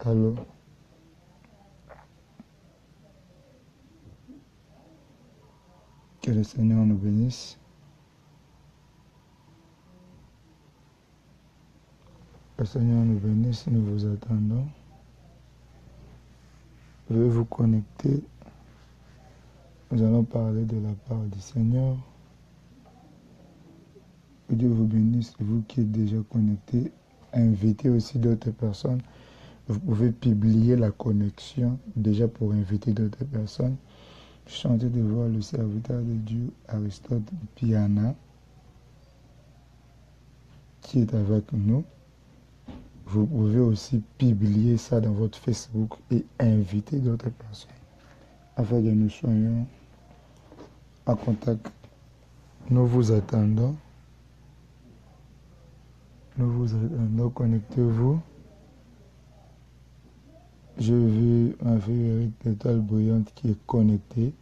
Allô. Que le Seigneur nous bénisse. Que le Seigneur nous bénisse, nous vous attendons. Veuillez vous connecter. Nous allons parler de la part du Seigneur. Que Dieu vous bénisse, vous qui êtes déjà connectés. Invitez aussi d'autres personnes. Vous pouvez publier la connexion déjà pour inviter d'autres personnes. Je suis en train de voir le serviteur de Dieu, Aristote Piana, qui est avec nous. Vous pouvez aussi publier ça dans votre Facebook et inviter d'autres personnes afin que nous soyons en contact. Nous vous attendons. Nous vous attendons. Connectez-vous. Je vu ma fille Eric l'étoile brillante qui est connectée.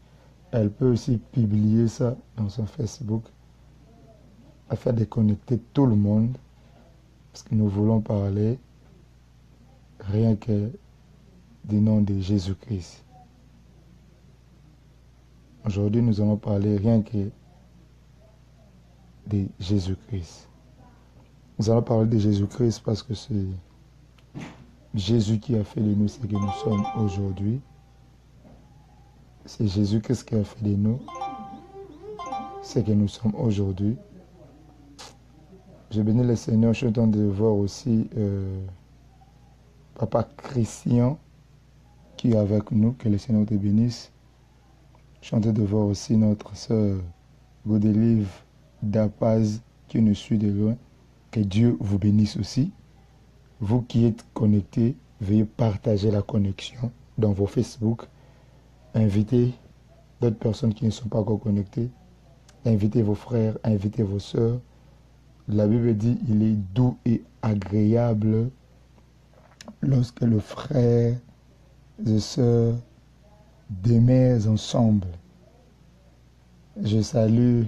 Elle peut aussi publier ça dans son Facebook afin de connecter tout le monde. Parce que nous voulons parler rien que du nom de Jésus-Christ. Aujourd'hui, nous allons parler rien que de Jésus-Christ. Nous allons parler de Jésus-Christ parce que c'est Jésus qui a fait de nous ce que nous sommes aujourd'hui. C'est Jésus-Christ qui a fait de nous ce que nous sommes aujourd'hui. Je bénis le Seigneur. Je suis en train de voir aussi Papa Christian qui est avec nous. Que le Seigneur te bénisse. Je suis en train de voir aussi notre sœur Godelive Dapaz qui nous suit de loin. Que Dieu vous bénisse aussi. Vous qui êtes connectés, veuillez partager la connexion dans vos Facebook. Invitez d'autres personnes qui ne sont pas encore connectées. Invitez vos frères, invitez vos sœurs. La Bible dit il est doux et agréable lorsque le frère et sœurs demeurent ensemble. Je salue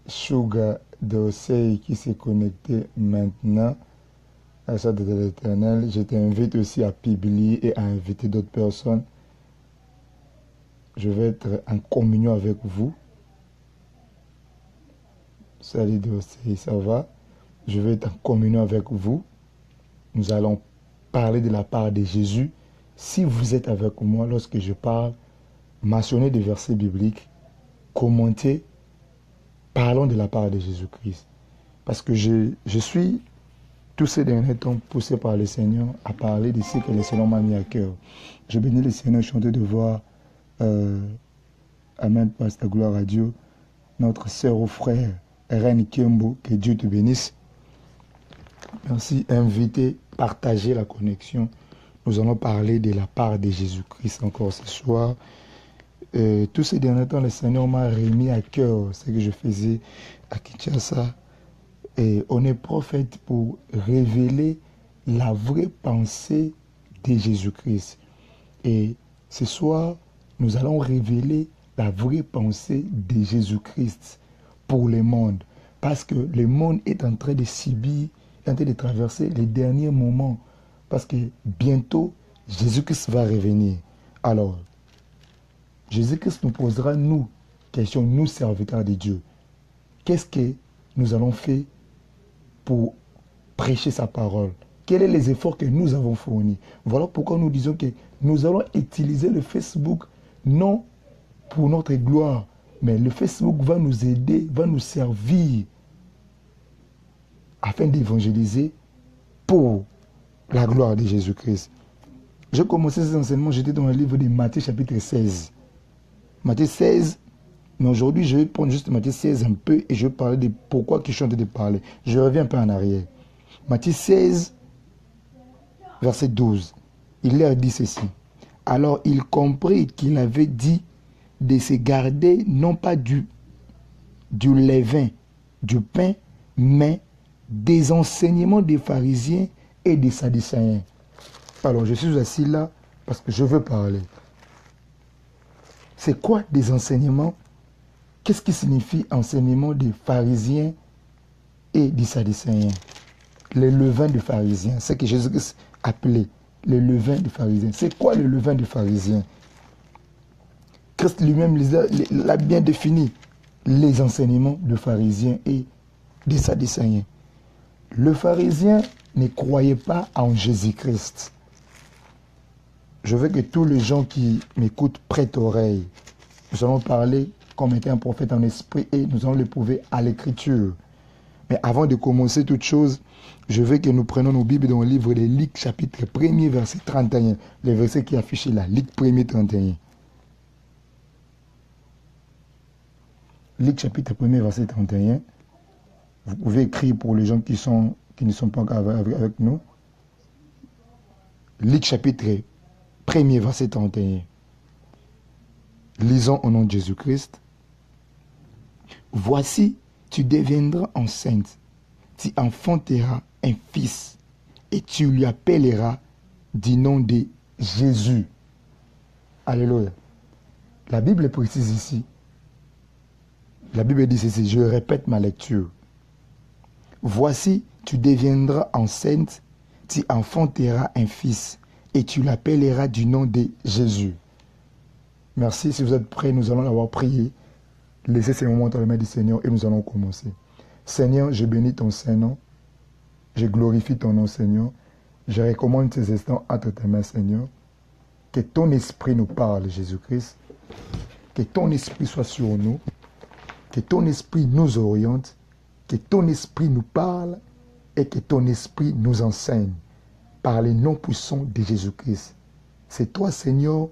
Sugar d'Oseille qui s'est connecté maintenant à ça de l'Éternel. Je t'invite aussi à publier et à inviter d'autres personnes. Je vais être en communion avec vous. Salut d'Oseille, ça va? Je vais être en communion avec vous. Nous allons parler de la part de Jésus. Si vous êtes avec moi lorsque je parle, mentionnez des versets bibliques, commentez. Parlons de la part de Jésus-Christ. Parce que je suis, tous ces derniers temps, poussé par le Seigneur à parler de ce que le Seigneur m'a mis à cœur. Je bénis le Seigneur, je suis en train de voir, Amen, Pasteur Gloire à Dieu, notre sœur ou frère, Reine Kembo, que Dieu te bénisse. Merci, invitez, partagez la connexion. Nous allons parler de la part de Jésus-Christ encore ce soir. Tous ces derniers temps, le Seigneur m'a remis à cœur ce que je faisais à Kinshasa. Et on est prophète pour révéler la vraie pensée de Jésus-Christ. Et ce soir, nous allons révéler la vraie pensée de Jésus-Christ pour le monde. Parce que le monde est en train de subir, est en train de traverser les derniers moments. Parce que bientôt, Jésus-Christ va revenir. Alors, Jésus-Christ nous posera, nous, question, nous, serviteurs de Dieu. Qu'est-ce que nous allons faire pour prêcher sa parole? Quels sont les efforts que nous avons fournis? Voilà pourquoi nous disons que nous allons utiliser le Facebook, non pour notre gloire, mais le Facebook va nous aider, va nous servir afin d'évangéliser pour la gloire de Jésus-Christ. J'ai commencé ces enseignements, j'étais dans le livre de Matthieu chapitre 16. Matthieu 16, mais aujourd'hui je vais prendre juste Matthieu 16 un peu et je vais parler de pourquoi je suis en train de parler. Je reviens un peu en arrière. Matthieu 16, verset 12. Il leur dit ceci. Alors il comprit qu'il avait dit de se garder non pas du levain, du pain, mais des enseignements des pharisiens et des sadducéens. Alors je suis assis là parce que je veux parler. C'est quoi des enseignements? Qu'est-ce qui signifie enseignement des pharisiens et des sadducéens? les levains des pharisiens, ce que Jésus-Christ appelait le levain des pharisiens. C'est quoi le levain des pharisiens? Christ lui-même l'a bien défini, les enseignements de pharisiens et des sadducéens. Le pharisien ne croyait pas en Jésus-Christ. Je veux que tous les gens qui m'écoutent prêtent oreille. Nous allons parler comme étant un prophète en esprit et nous allons le prouver à l'écriture. Mais avant de commencer toute chose, je veux que nous prenions nos Bibles dans le livre de Luc, chapitre 1er, verset 31. Le verset qui est affiché là, Luc 1er, 31. Luc, chapitre 1er, verset 31. Vous pouvez écrire pour les gens qui ne sont pas encore avec nous. Luc, chapitre 1er, verset 31. Lisons au nom de Jésus-Christ. Voici, tu deviendras enceinte, tu enfanteras un fils, et tu lui appelleras du nom de Jésus. Alléluia. La Bible précise ici. La Bible dit ceci, je répète ma lecture. Voici, tu deviendras enceinte, tu enfanteras un fils, et tu l'appelleras du nom de Jésus. Merci, si vous êtes prêts, nous allons avoir prié. Laissez ces moments dans les mains du Seigneur et nous allons commencer. Seigneur, je bénis ton Saint-Nom. Je glorifie ton nom, Seigneur. Je recommande ces instants entre tes mains, Seigneur. Que ton esprit nous parle, Jésus-Christ. Que ton esprit soit sur nous. Que ton esprit nous oriente. Que ton esprit nous parle. Et que ton esprit nous enseigne. Par les noms puissants de Jésus-Christ. C'est toi, Seigneur,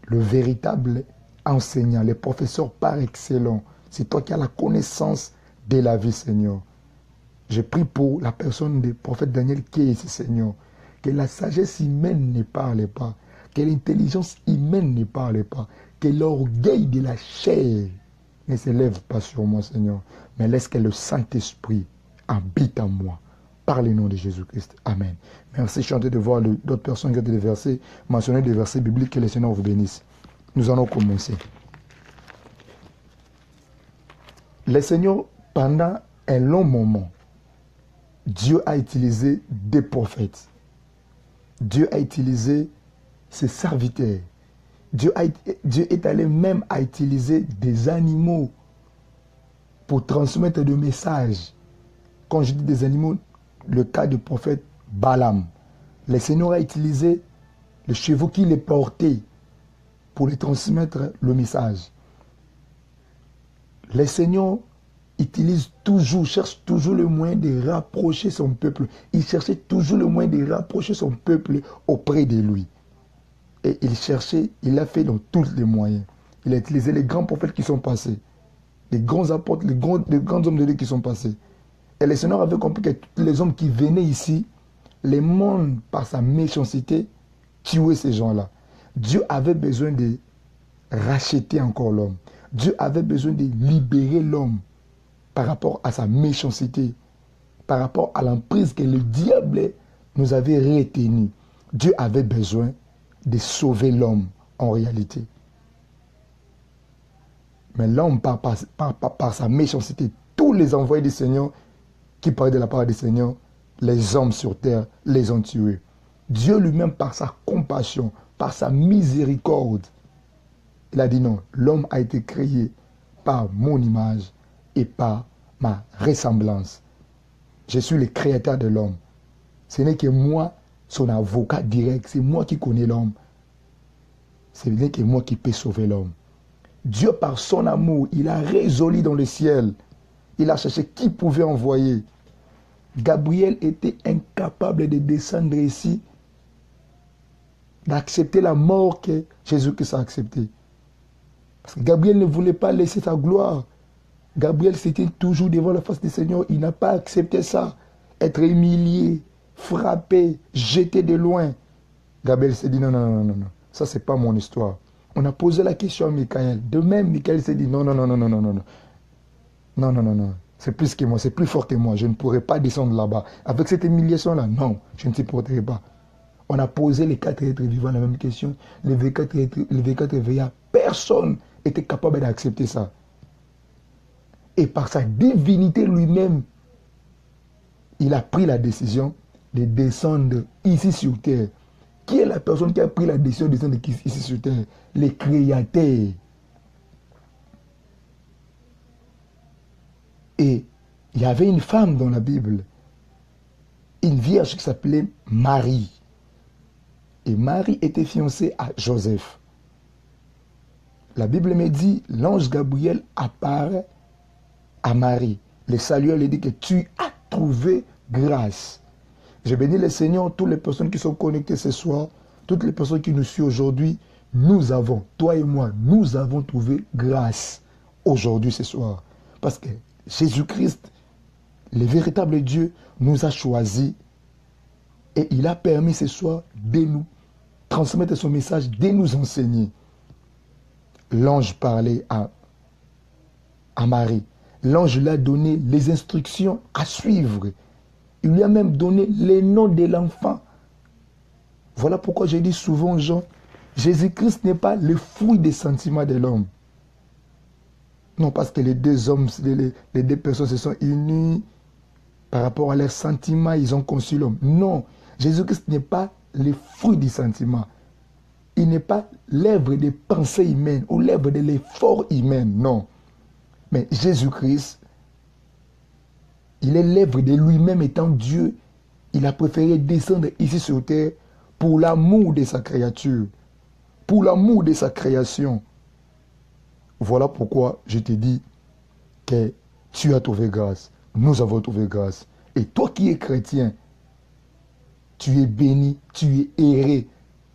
le véritable enseignant, le professeur par excellence. C'est toi qui as la connaissance de la vie, Seigneur. Je prie pour la personne du prophète Daniel qui est ici, Seigneur. Que la sagesse humaine ne parle pas. Que l'intelligence humaine ne parle pas. Que l'orgueil de la chair ne s'élève pas sur moi, Seigneur. Mais laisse que le Saint-Esprit habite en moi. Par le nom de Jésus-Christ. Amen. Merci. Je suis en train de voir d'autres personnes qui ont des versets, mentionner des versets bibliques. Que le Seigneur vous bénisse. Nous allons commencer. Le Seigneur, pendant un long moment, Dieu a utilisé des prophètes. Dieu a utilisé ses serviteurs. Dieu est allé même à utiliser des animaux pour transmettre des messages. Quand je dis des animaux, le cas du prophète Balaam. Le Seigneur a utilisé les chevaux qui les portaient pour les transmettre le message. Le Seigneur cherche toujours le moyen de rapprocher son peuple. Il cherchait toujours le moyen de rapprocher son peuple auprès de lui. Et il a fait dans tous les moyens. Il a utilisé les grands prophètes qui sont passés, les grands apôtres, les grands hommes de Dieu qui sont passés. Et le Seigneur avait compris que tous les hommes qui venaient ici, le monde, par sa méchanceté, tuait ces gens-là. Dieu avait besoin de racheter encore l'homme. Dieu avait besoin de libérer l'homme par rapport à sa méchanceté, par rapport à l'emprise que le diable nous avait retenue. Dieu avait besoin de sauver l'homme en réalité. Mais l'homme, par sa méchanceté, tous les envoyés du Seigneur qui parlaient de la part du Seigneur, les hommes sur terre les ont tués. Dieu lui-même, par sa compassion, par sa miséricorde, il a dit non, l'homme a été créé par mon image et par ma ressemblance. Je suis le créateur de l'homme. Ce n'est que moi, son avocat direct, c'est moi qui connais l'homme. Ce n'est que moi qui peux sauver l'homme. Dieu, par son amour, il a résolu dans le ciel. Il a cherché qui pouvait envoyer. Gabriel était incapable de descendre ici, d'accepter la mort que Jésus-Christ a acceptée. Parce que Gabriel ne voulait pas laisser sa gloire. Gabriel s'était toujours devant la face du Seigneur. Il n'a pas accepté ça. Être humilié, frappé, jeté de loin. Gabriel s'est dit non, non, non, non, non. Ça, c'est pas mon histoire. On a posé la question à Michaël. De même, Michaël s'est dit non, non, non, non, non, non, non, non. Non, non, non, non. C'est plus que moi, c'est plus fort que moi. Je ne pourrais pas descendre là-bas. Avec cette humiliation-là, non, je ne supporterai pas. On a posé les 4 êtres vivants la même question. Les V4 éveillés, personne n'était capable d'accepter ça. Et par sa divinité lui-même, il a pris la décision de descendre ici sur terre. Qui est la personne qui a pris la décision de descendre ici sur terre? Le Créateur. Et il y avait une femme dans la Bible, une vierge qui s'appelait Marie. Et Marie était fiancée à Joseph. La Bible me dit, l'ange Gabriel apparaît à Marie. Le Salueur lui dit que tu as trouvé grâce. Je bénis le Seigneur, toutes les personnes qui sont connectées ce soir, toutes les personnes qui nous suivent aujourd'hui, nous avons, toi et moi, nous avons trouvé grâce aujourd'hui, ce soir. Parce que Jésus-Christ, le véritable Dieu, nous a choisis et il a permis ce soir de nous transmettre son message, de nous enseigner. L'ange parlait à Marie. L'ange lui a donné les instructions à suivre. Il lui a même donné les noms de l'enfant. Voilà pourquoi je dis souvent aux gens, Jésus-Christ n'est pas le fruit des sentiments de l'homme. Non, parce que les deux hommes, les deux personnes se sont unies par rapport à leurs sentiments, ils ont conçu l'homme. Non, Jésus-Christ n'est pas le fruit du sentiment. Il n'est pas l'œuvre des pensées humaines ou l'œuvre de l'effort humain, non. Mais Jésus-Christ, il est l'œuvre de lui-même étant Dieu. Il a préféré descendre ici sur terre pour l'amour de sa créature, pour l'amour de sa création. Voilà pourquoi je te dis que tu as trouvé grâce. Nous avons trouvé grâce. Et toi qui es chrétien, tu es béni, tu es erré.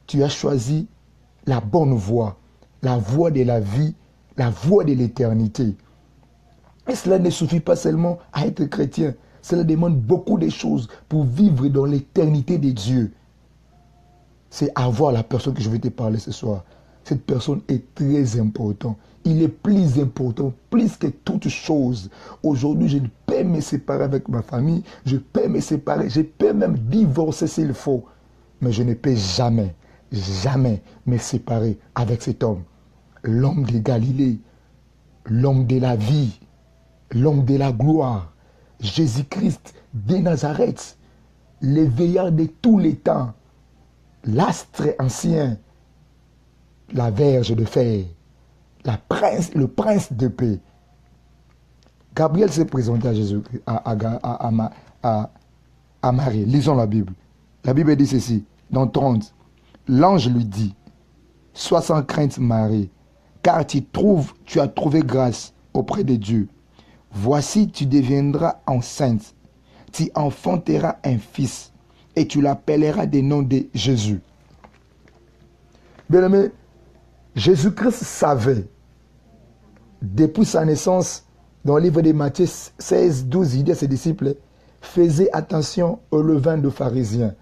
Tu as choisi la bonne voie, la voie de la vie, la voie de l'éternité. Et cela ne suffit pas seulement à être chrétien. Cela demande beaucoup de choses pour vivre dans l'éternité de Dieu. C'est avoir la personne que je vais te parler ce soir. Cette personne est très importante. Il est plus important, plus que toute chose. Aujourd'hui, je ne peux me séparer avec ma famille. Je peux me séparer. Je peux même divorcer s'il faut. Mais je ne peux jamais, jamais me séparer avec cet homme. L'homme de Galilée. L'homme de la vie. L'homme de la gloire. Jésus-Christ de Nazareth. Le veillard de tous les temps. L'astre ancien. La verge de fer. Le prince de paix. Gabriel s'est présenté à Jésus, à Marie. Lisons la Bible. La Bible dit ceci, dans 30. L'ange lui dit, sois sans crainte Marie, car tu as trouvé grâce auprès de Dieu. Voici, tu deviendras enceinte. Tu enfanteras un fils et tu l'appelleras des noms de Jésus. Bien-aimé, Jésus-Christ savait, depuis sa naissance, dans le livre de Matthieu 16, 12, il dit à ses disciples, faisez attention au levain de pharisiens,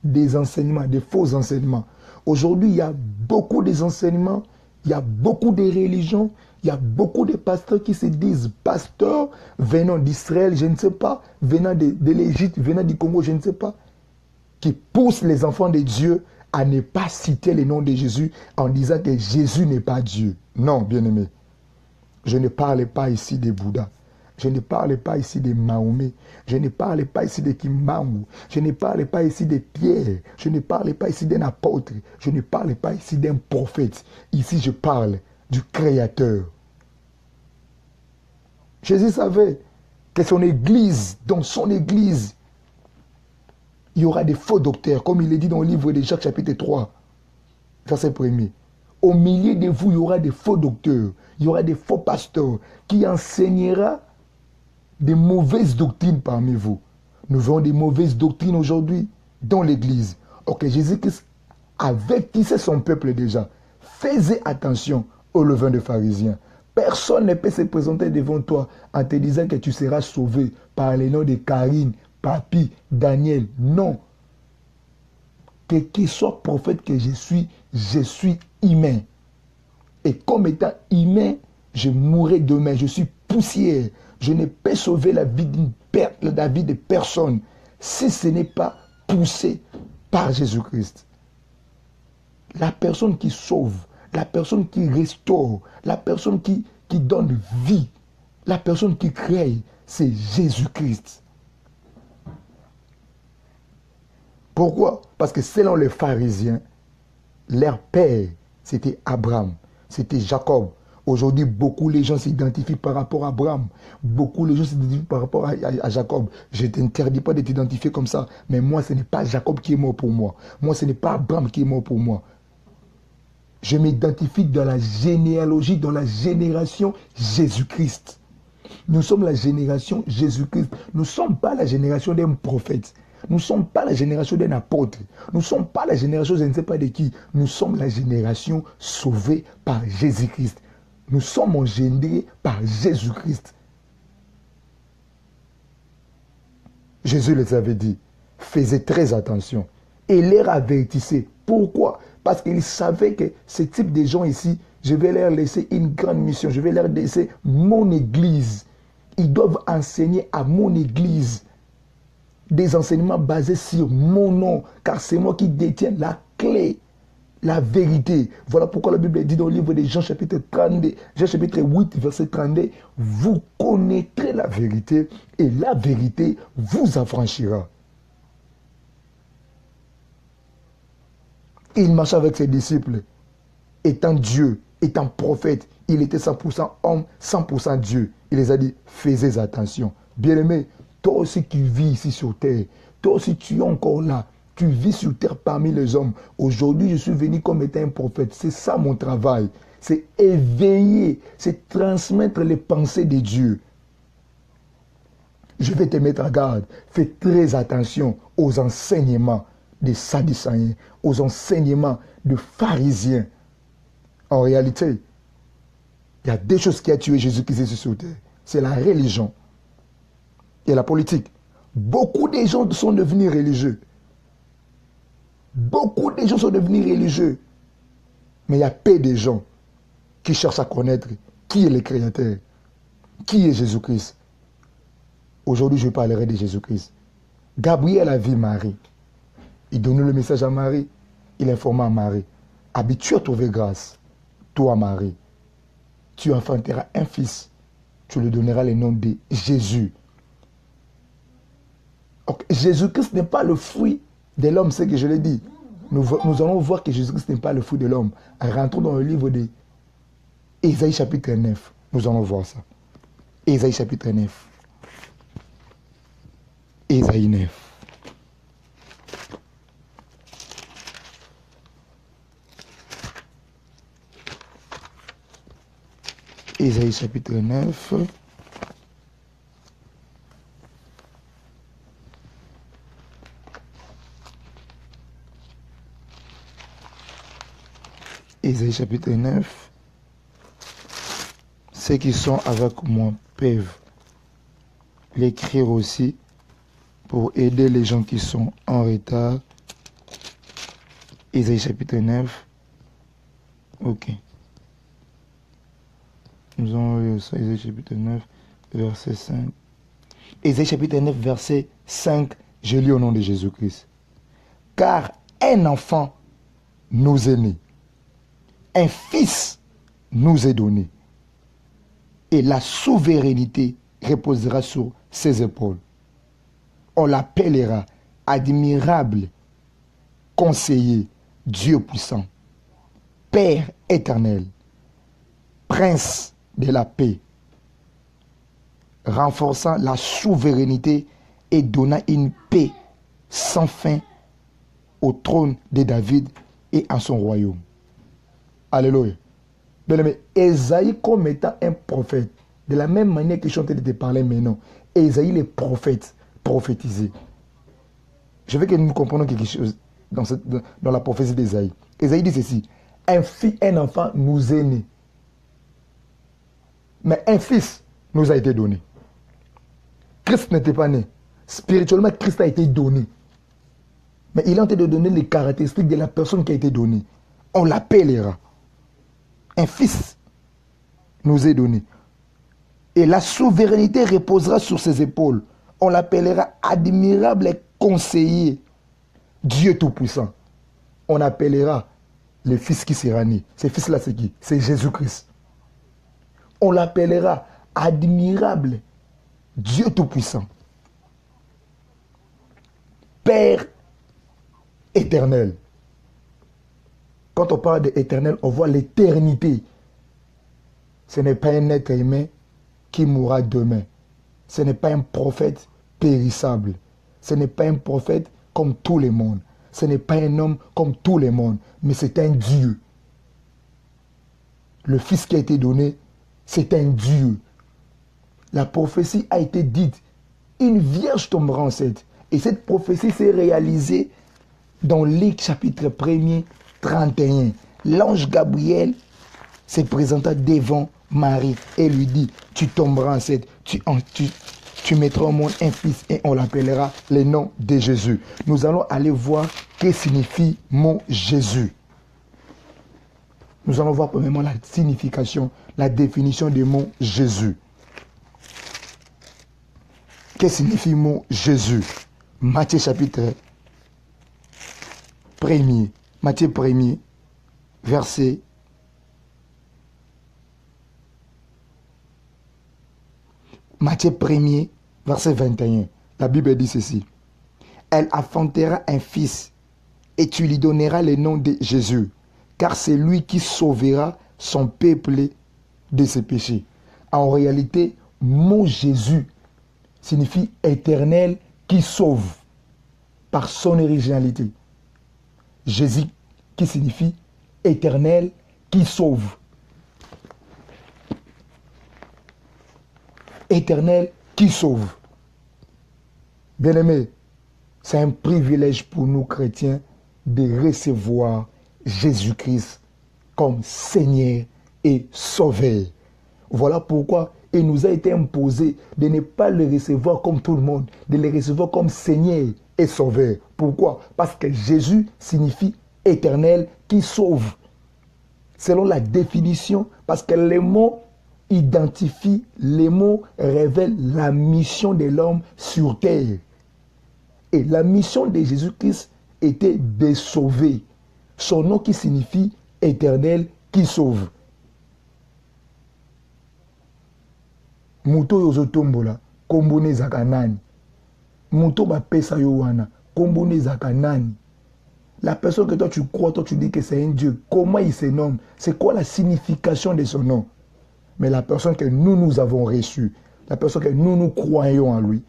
des enseignements, des faux enseignements. Aujourd'hui, il y a beaucoup d'enseignements, il y a beaucoup de religions, il y a beaucoup de pasteurs qui se disent pasteurs venant d'Israël, je ne sais pas, venant de l'Égypte, venant du Congo, je ne sais pas, qui poussent les enfants de Dieu à ne pas citer le nom de Jésus en disant que Jésus n'est pas Dieu. Non, bien-aimé. Je ne parle pas ici de Bouddha. Je ne parle pas ici de Mahomet. Je ne parle pas ici de Kimbangu. Je ne parle pas ici de Pierre. Je ne parle pas ici d'un apôtre. Je ne parle pas ici d'un prophète. Ici, je parle du Créateur. Jésus savait que son église, dans son église, il y aura des faux docteurs, comme il est dit dans le livre de Jacques chapitre 3, verset 1er. Au milieu de vous, il y aura des faux docteurs, il y aura des faux pasteurs qui enseignera des mauvaises doctrines parmi vous. Nous voyons des mauvaises doctrines aujourd'hui dans l'église. Ok, Jésus-Christ avertissait son peuple déjà. Faisez attention au levain de pharisiens. Personne ne peut se présenter devant toi en te disant que tu seras sauvé par les noms de Karine, Papi, Daniel. Non. Quel qu'il soit prophète que je suis humain. Et comme étant humain, je mourrai demain. Je suis poussière. Je ne peux sauver la vie de personne si ce n'est pas poussé par Jésus-Christ. La personne qui sauve, la personne qui restaure, la personne qui donne vie, la personne qui crée, c'est Jésus-Christ. Pourquoi? Parce que selon les pharisiens, leur père, c'était Abraham, c'était Jacob. Aujourd'hui, beaucoup les gens s'identifient par rapport à Abraham. Beaucoup les gens s'identifient par rapport à Jacob. Je ne t'interdis pas de t'identifier comme ça. Mais moi, ce n'est pas Jacob qui est mort pour moi. Moi, ce n'est pas Abraham qui est mort pour moi. Je m'identifie dans la généalogie, dans la génération Jésus-Christ. Nous sommes la génération Jésus-Christ. Nous ne sommes pas la génération d'un prophète. Nous ne sommes pas la génération d'un apôtre. Nous ne sommes pas la génération je ne sais pas de qui. Nous sommes la génération sauvée par Jésus-Christ. Nous sommes engendrés par Jésus-Christ. Jésus les avait dit, faisait très attention et les avertissait. Pourquoi? Parce qu'il savait que ce type de gens ici, je vais leur laisser une grande mission. Je vais leur laisser mon église. Ils doivent enseigner à mon église des enseignements basés sur mon nom, car c'est moi qui détiens la clé, la vérité. Voilà pourquoi la Bible dit dans le livre de Jean chapitre 32, Jean chapitre 8, verset 32, vous connaîtrez la vérité et la vérité vous affranchira. Il marchait avec ses disciples, étant Dieu, étant prophète, il était 100% homme, 100% Dieu. Il les a dit, faites attention. Bien-aimé, toi aussi qui vis ici sur terre, toi aussi tu es encore là, tu vis sur terre parmi les hommes. Aujourd'hui, je suis venu comme étant un prophète. C'est ça mon travail. C'est éveiller, c'est transmettre les pensées de Dieu. Je vais te mettre à garde. Fais très attention aux enseignements des Sadducéens, aux enseignements des pharisiens. En réalité, il y a deux choses qui ont tué Jésus-Christ sur terre. C'est la religion et la politique. Beaucoup de gens sont devenus religieux. Beaucoup de gens sont devenus religieux. Mais il y a peu de gens qui cherchent à connaître qui est le Créateur, qui est Jésus-Christ. Aujourd'hui, je parlerai de Jésus-Christ. Gabriel a vu Marie. Il donnait le message à Marie. Il informa Marie. Habitué à trouver grâce. Toi, Marie, tu enfanteras un fils. Tu lui donneras le nom de Jésus. Jésus-Christ n'est pas le fruit de l'homme, c'est ce que je l'ai dit. Nous allons voir que Jésus-Christ n'est pas le fruit de l'homme. Rentrons dans le livre de Ésaïe chapitre 9. Nous allons voir ça. Ésaïe chapitre 9. Ésaïe 9. Ésaïe chapitre 9. Ésaïe chapitre 9. Ceux qui sont avec moi peuvent l'écrire aussi pour aider les gens qui sont en retard. Ésaïe chapitre 9. Ok. Nous allons lire ça, Ésaïe chapitre 9, verset 5. Ésaïe chapitre 9, verset 5, je lis au nom de Jésus-Christ. Car un enfant nous est né, un fils nous est donné, et la souveraineté reposera sur ses épaules. On l'appellera admirable, conseiller, Dieu puissant, Père éternel, Prince de la paix, renforçant la souveraineté et donnant une paix sans fin au trône de David et à son royaume. Alléluia. Bien-aimé, Ésaïe comme étant un prophète, de la même manière que je suis en train de te parler maintenant, Ésaïe le prophète, prophétisé. Je veux que nous comprenions quelque chose dans la prophétie d'Ésaïe. Ésaïe dit ceci, un enfant nous est né. Mais un fils nous a été donné. Christ n'était pas né. Spirituellement, Christ a été donné. Mais il est en train de donner les caractéristiques de la personne qui a été donnée. On l'appellera. Un fils nous est donné. Et la souveraineté reposera sur ses épaules. On l'appellera admirable et conseiller. Dieu Tout-Puissant. On appellera le fils qui sera né. Ce fils-là, c'est qui? C'est Jésus-Christ. On l'appellera admirable, Dieu Tout-Puissant, Père éternel. Quand on parle d'éternel, on voit l'éternité. Ce n'est pas un être humain qui mourra demain. Ce n'est pas un prophète périssable. Ce n'est pas un prophète comme tout le monde. Ce n'est pas un homme comme tout le monde. Mais c'est un Dieu. Le Fils qui a été donné, c'est un Dieu. La prophétie a été dite. Une vierge tombera enceinte. Et cette prophétie s'est réalisée dans Luc chapitre 1er, 31. L'ange Gabriel se présenta devant Marie et lui dit, tu tomberas enceinte, tu mettras au monde un fils et on l'appellera le nom de Jésus. Nous allons aller voir ce que signifie mot Jésus. Nous allons voir premièrement la signification, la définition du mot Jésus. Que signifie mot Jésus? Matthieu chapitre 1er. Matthieu 1er, verset 21. La Bible dit ceci. Elle affantera un fils et tu lui donneras le nom de Jésus, car c'est lui qui sauvera son peuple de ses péchés. En réalité, mot Jésus signifie éternel qui sauve par son originalité. Jésus qui signifie éternel qui sauve. Éternel qui sauve. Bien-aimés, c'est un privilège pour nous chrétiens de recevoir Jésus-Christ comme Seigneur et Sauveur. Voilà pourquoi il nous a été imposé de ne pas le recevoir comme tout le monde, de le recevoir comme Seigneur et Sauveur. Pourquoi? Parce que Jésus signifie éternel qui sauve. Selon la définition, parce que les mots identifient, les mots révèlent la mission de l'homme sur terre. Et la mission de Jésus-Christ était de sauver. Son nom qui signifie éternel qui sauve. Muto yozotombola, kombone zakanani. Muto ba pesa yowana, kombone zakanani. La personne que toi tu crois, toi tu dis que c'est un Dieu. Comment il se nomme? C'est quoi la signification de son nom? Mais la personne que nous avons reçue, la personne que nous croyons en lui,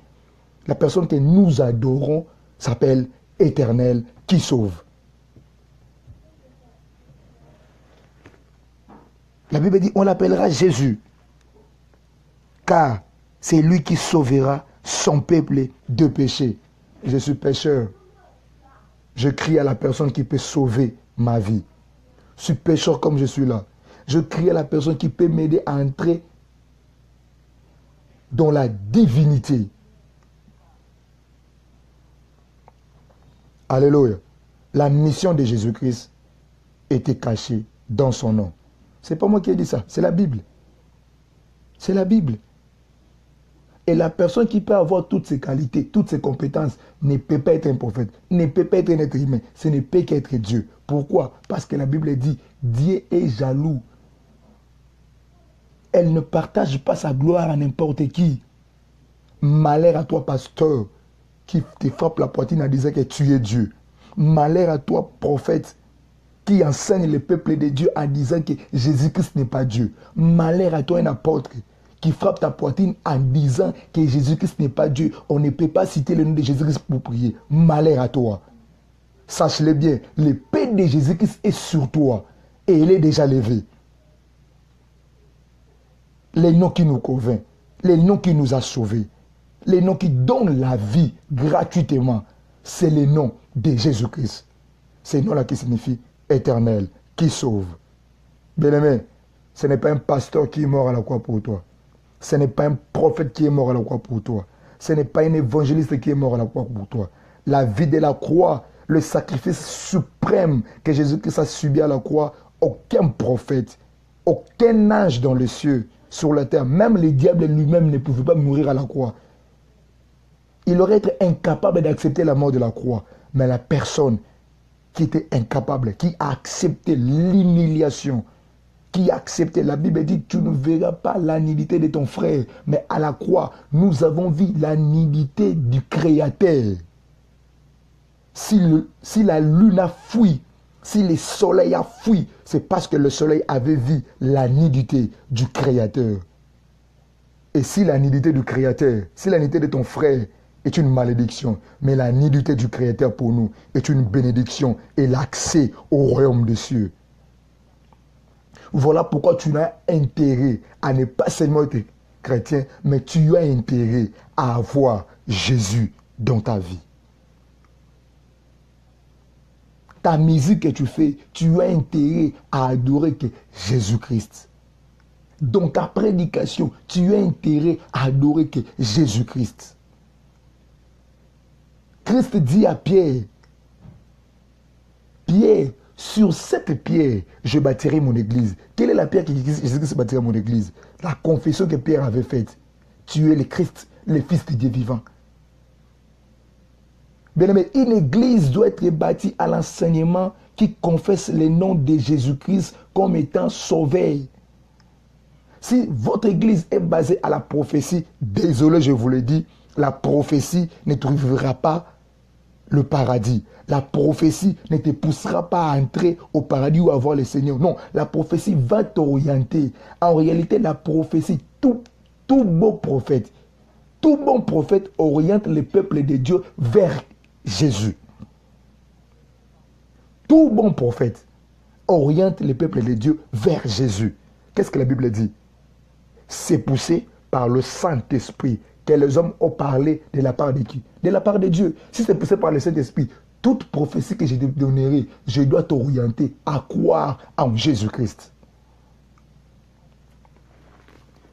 la personne que nous adorons s'appelle Éternel qui sauve. La Bible dit, on l'appellera Jésus, car c'est lui qui sauvera son peuple de péché. Je suis pécheur. Je crie à la personne qui peut sauver ma vie. Je suis pécheur comme je suis là. Je crie à la personne qui peut m'aider à entrer dans la divinité. Alléluia. La mission de Jésus-Christ était cachée dans son nom. Ce n'est pas moi qui ai dit ça, c'est la Bible. C'est la Bible. Et la personne qui peut avoir toutes ses qualités, toutes ses compétences, ne peut pas être un prophète, ne peut pas être un être humain. Ce ne peut qu'être Dieu. Pourquoi? Parce que la Bible dit, Dieu est jaloux. Elle ne partage pas sa gloire à n'importe qui. Malheur à toi, pasteur, qui te frappe la poitrine en disant que tu es Dieu. Malheur à toi, prophète, qui enseigne le peuple de Dieu en disant que Jésus-Christ n'est pas Dieu. Malheur à toi, un apôtre, qui frappe ta poitrine en disant que Jésus-Christ n'est pas Dieu. On ne peut pas citer le nom de Jésus-Christ pour prier. Malheur à toi. Sache-le bien, l'épée de Jésus-Christ est sur toi et il est déjà levé. Les noms qui nous convainc, les noms qui nous a sauvés, les noms qui donnent la vie gratuitement, c'est le nom de Jésus-Christ. C'est le nom-là qui signifie éternel, qui sauve. Bien-aimé, ce n'est pas un pasteur qui est mort à la croix pour toi. Ce n'est pas un prophète qui est mort à la croix pour toi. Ce n'est pas un évangéliste qui est mort à la croix pour toi. La vie de la croix, le sacrifice suprême que Jésus-Christ a subi à la croix, aucun prophète, aucun ange dans les cieux, sur la terre, même le diable lui-même ne pouvait pas mourir à la croix. Il aurait été incapable d'accepter la mort de la croix. Mais la personne qui était incapable, qui a accepté l'humiliation, qui a accepté, la Bible dit, tu ne verras pas la nudité de ton frère, mais à la croix, nous avons vu la nudité du Créateur. Si la lune a fui, si le soleil a fui, c'est parce que le soleil avait vu la nudité du Créateur. Et si la nudité du Créateur, si la nudité de ton frère est une malédiction, mais la nudité du Créateur pour nous est une bénédiction et l'accès au royaume des cieux. Voilà pourquoi tu as intérêt à ne pas seulement être chrétien, mais tu as intérêt à avoir Jésus dans ta vie. Ta musique que tu fais, tu as intérêt à adorer que Jésus-Christ. Dans ta prédication, tu as intérêt à adorer que Jésus-Christ. Christ dit à Pierre, Pierre, sur cette pierre, je bâtirai mon église. Quelle est la pierre que Jésus-Christ bâtira mon église? La confession que Pierre avait faite. Tu es le Christ, le Fils de Dieu vivant. Bien aimé, une église doit être bâtie à l'enseignement qui confesse le nom de Jésus-Christ comme étant sauveur. Si votre église est basée à la prophétie, désolé, je vous le dis, la prophétie ne trouvera pas le paradis. La prophétie ne te poussera pas à entrer au paradis ou à voir le Seigneur. Non, la prophétie va t'orienter. En réalité, la prophétie, tout bon prophète oriente le peuple de Dieu vers Jésus. Tout bon prophète oriente le peuple de Dieu vers Jésus. Qu'est-ce que la Bible dit? C'est poussé par le Saint-Esprit que les hommes ont parlé de la part de qui? De la part de Dieu. Si c'est poussé par le Saint-Esprit, toute prophétie que je te donnerai, je dois t'orienter à croire en Jésus-Christ.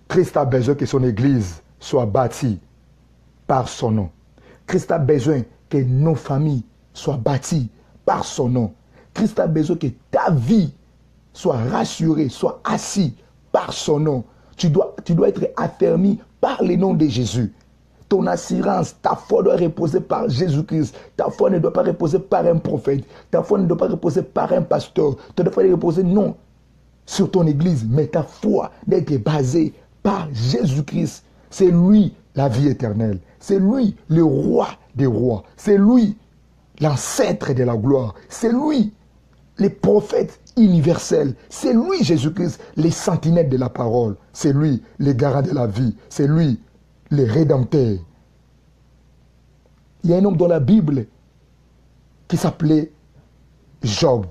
Christ a besoin que son église soit bâtie par son nom. Christ a besoin que nos familles soient bâties par son nom. Christ a besoin que ta vie soit rassurée, soit assise par son nom. Tu dois être affermi par le nom de Jésus. Ton assurance, ta foi doit reposer par Jésus-Christ. Ta foi ne doit pas reposer par un prophète. Ta foi ne doit pas reposer par un pasteur. Tu dois pas reposer, non, sur ton église, mais ta foi doit être basée par Jésus-Christ. C'est lui la vie éternelle. C'est lui le roi des rois. C'est lui l'ancêtre de la gloire. C'est lui le prophète universel. C'est lui Jésus-Christ, les sentinelles de la parole. C'est lui le garant de la vie. C'est lui le rédempteur. Il y a un homme dans la Bible qui s'appelait Job.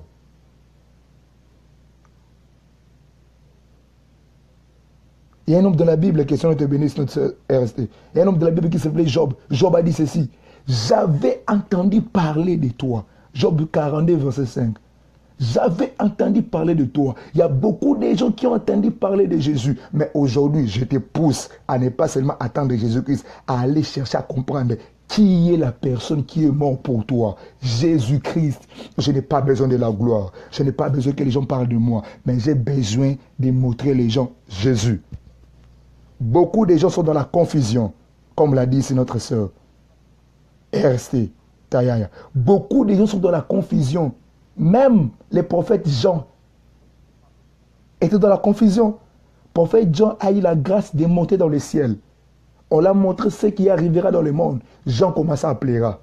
Il y a un homme dans la Bible, question de te bénisse, notre sœur RST. Il y a un homme dans la Bible qui s'appelait Job. Job a dit ceci: j'avais entendu parler de toi. Job 42, verset 5. J'avais entendu parler de toi. Il y a beaucoup de gens qui ont entendu parler de Jésus. Mais aujourd'hui, je te pousse à ne pas seulement attendre Jésus-Christ, à aller chercher à comprendre qui est la personne qui est morte pour toi. Jésus-Christ. Je n'ai pas besoin de la gloire. Je n'ai pas besoin que les gens parlent de moi. Mais j'ai besoin de montrer les gens Jésus. Beaucoup de gens sont dans la confusion, comme l'a dit ici notre sœur RST Tayaya. Beaucoup de gens sont dans la confusion. Même les prophètes Jean étaient dans la confusion. Le prophète Jean a eu la grâce de monter dans le ciel. On l'a montré ce qui arrivera dans le monde. Jean commença à pleurer.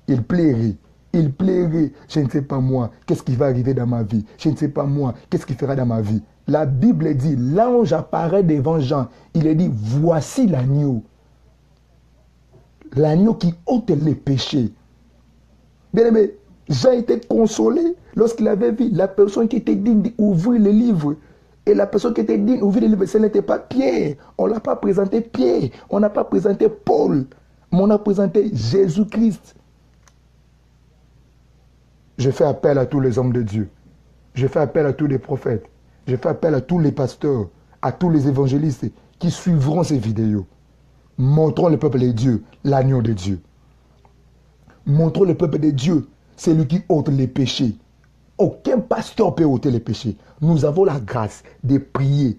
Il plairait. Il plairait. Je ne sais pas moi, qu'est-ce qui va arriver dans ma vie. Je ne sais pas moi, qu'est-ce qu'il fera dans ma vie. La Bible dit, l'ange apparaît devant Jean. Il est dit, voici l'agneau. L'agneau qui ôte les péchés. Bien aimé, Jean était consolé lorsqu'il avait vu la personne qui était digne d'ouvrir le livre. Et la personne qui était digne d'ouvrir le livre, ce n'était pas Pierre. On ne l'a pas présenté Pierre. On n'a pas présenté Paul. Mais on a présenté Jésus-Christ. Je fais appel à tous les hommes de Dieu. Je fais appel à tous les prophètes. Je fais appel à tous les pasteurs, à tous les évangélistes qui suivront ces vidéos. Montrons le peuple de Dieu, l'agneau de Dieu. Montrons le peuple de Dieu, c'est lui qui ôte les péchés. Aucun pasteur peut ôter les péchés. Nous avons la grâce de prier.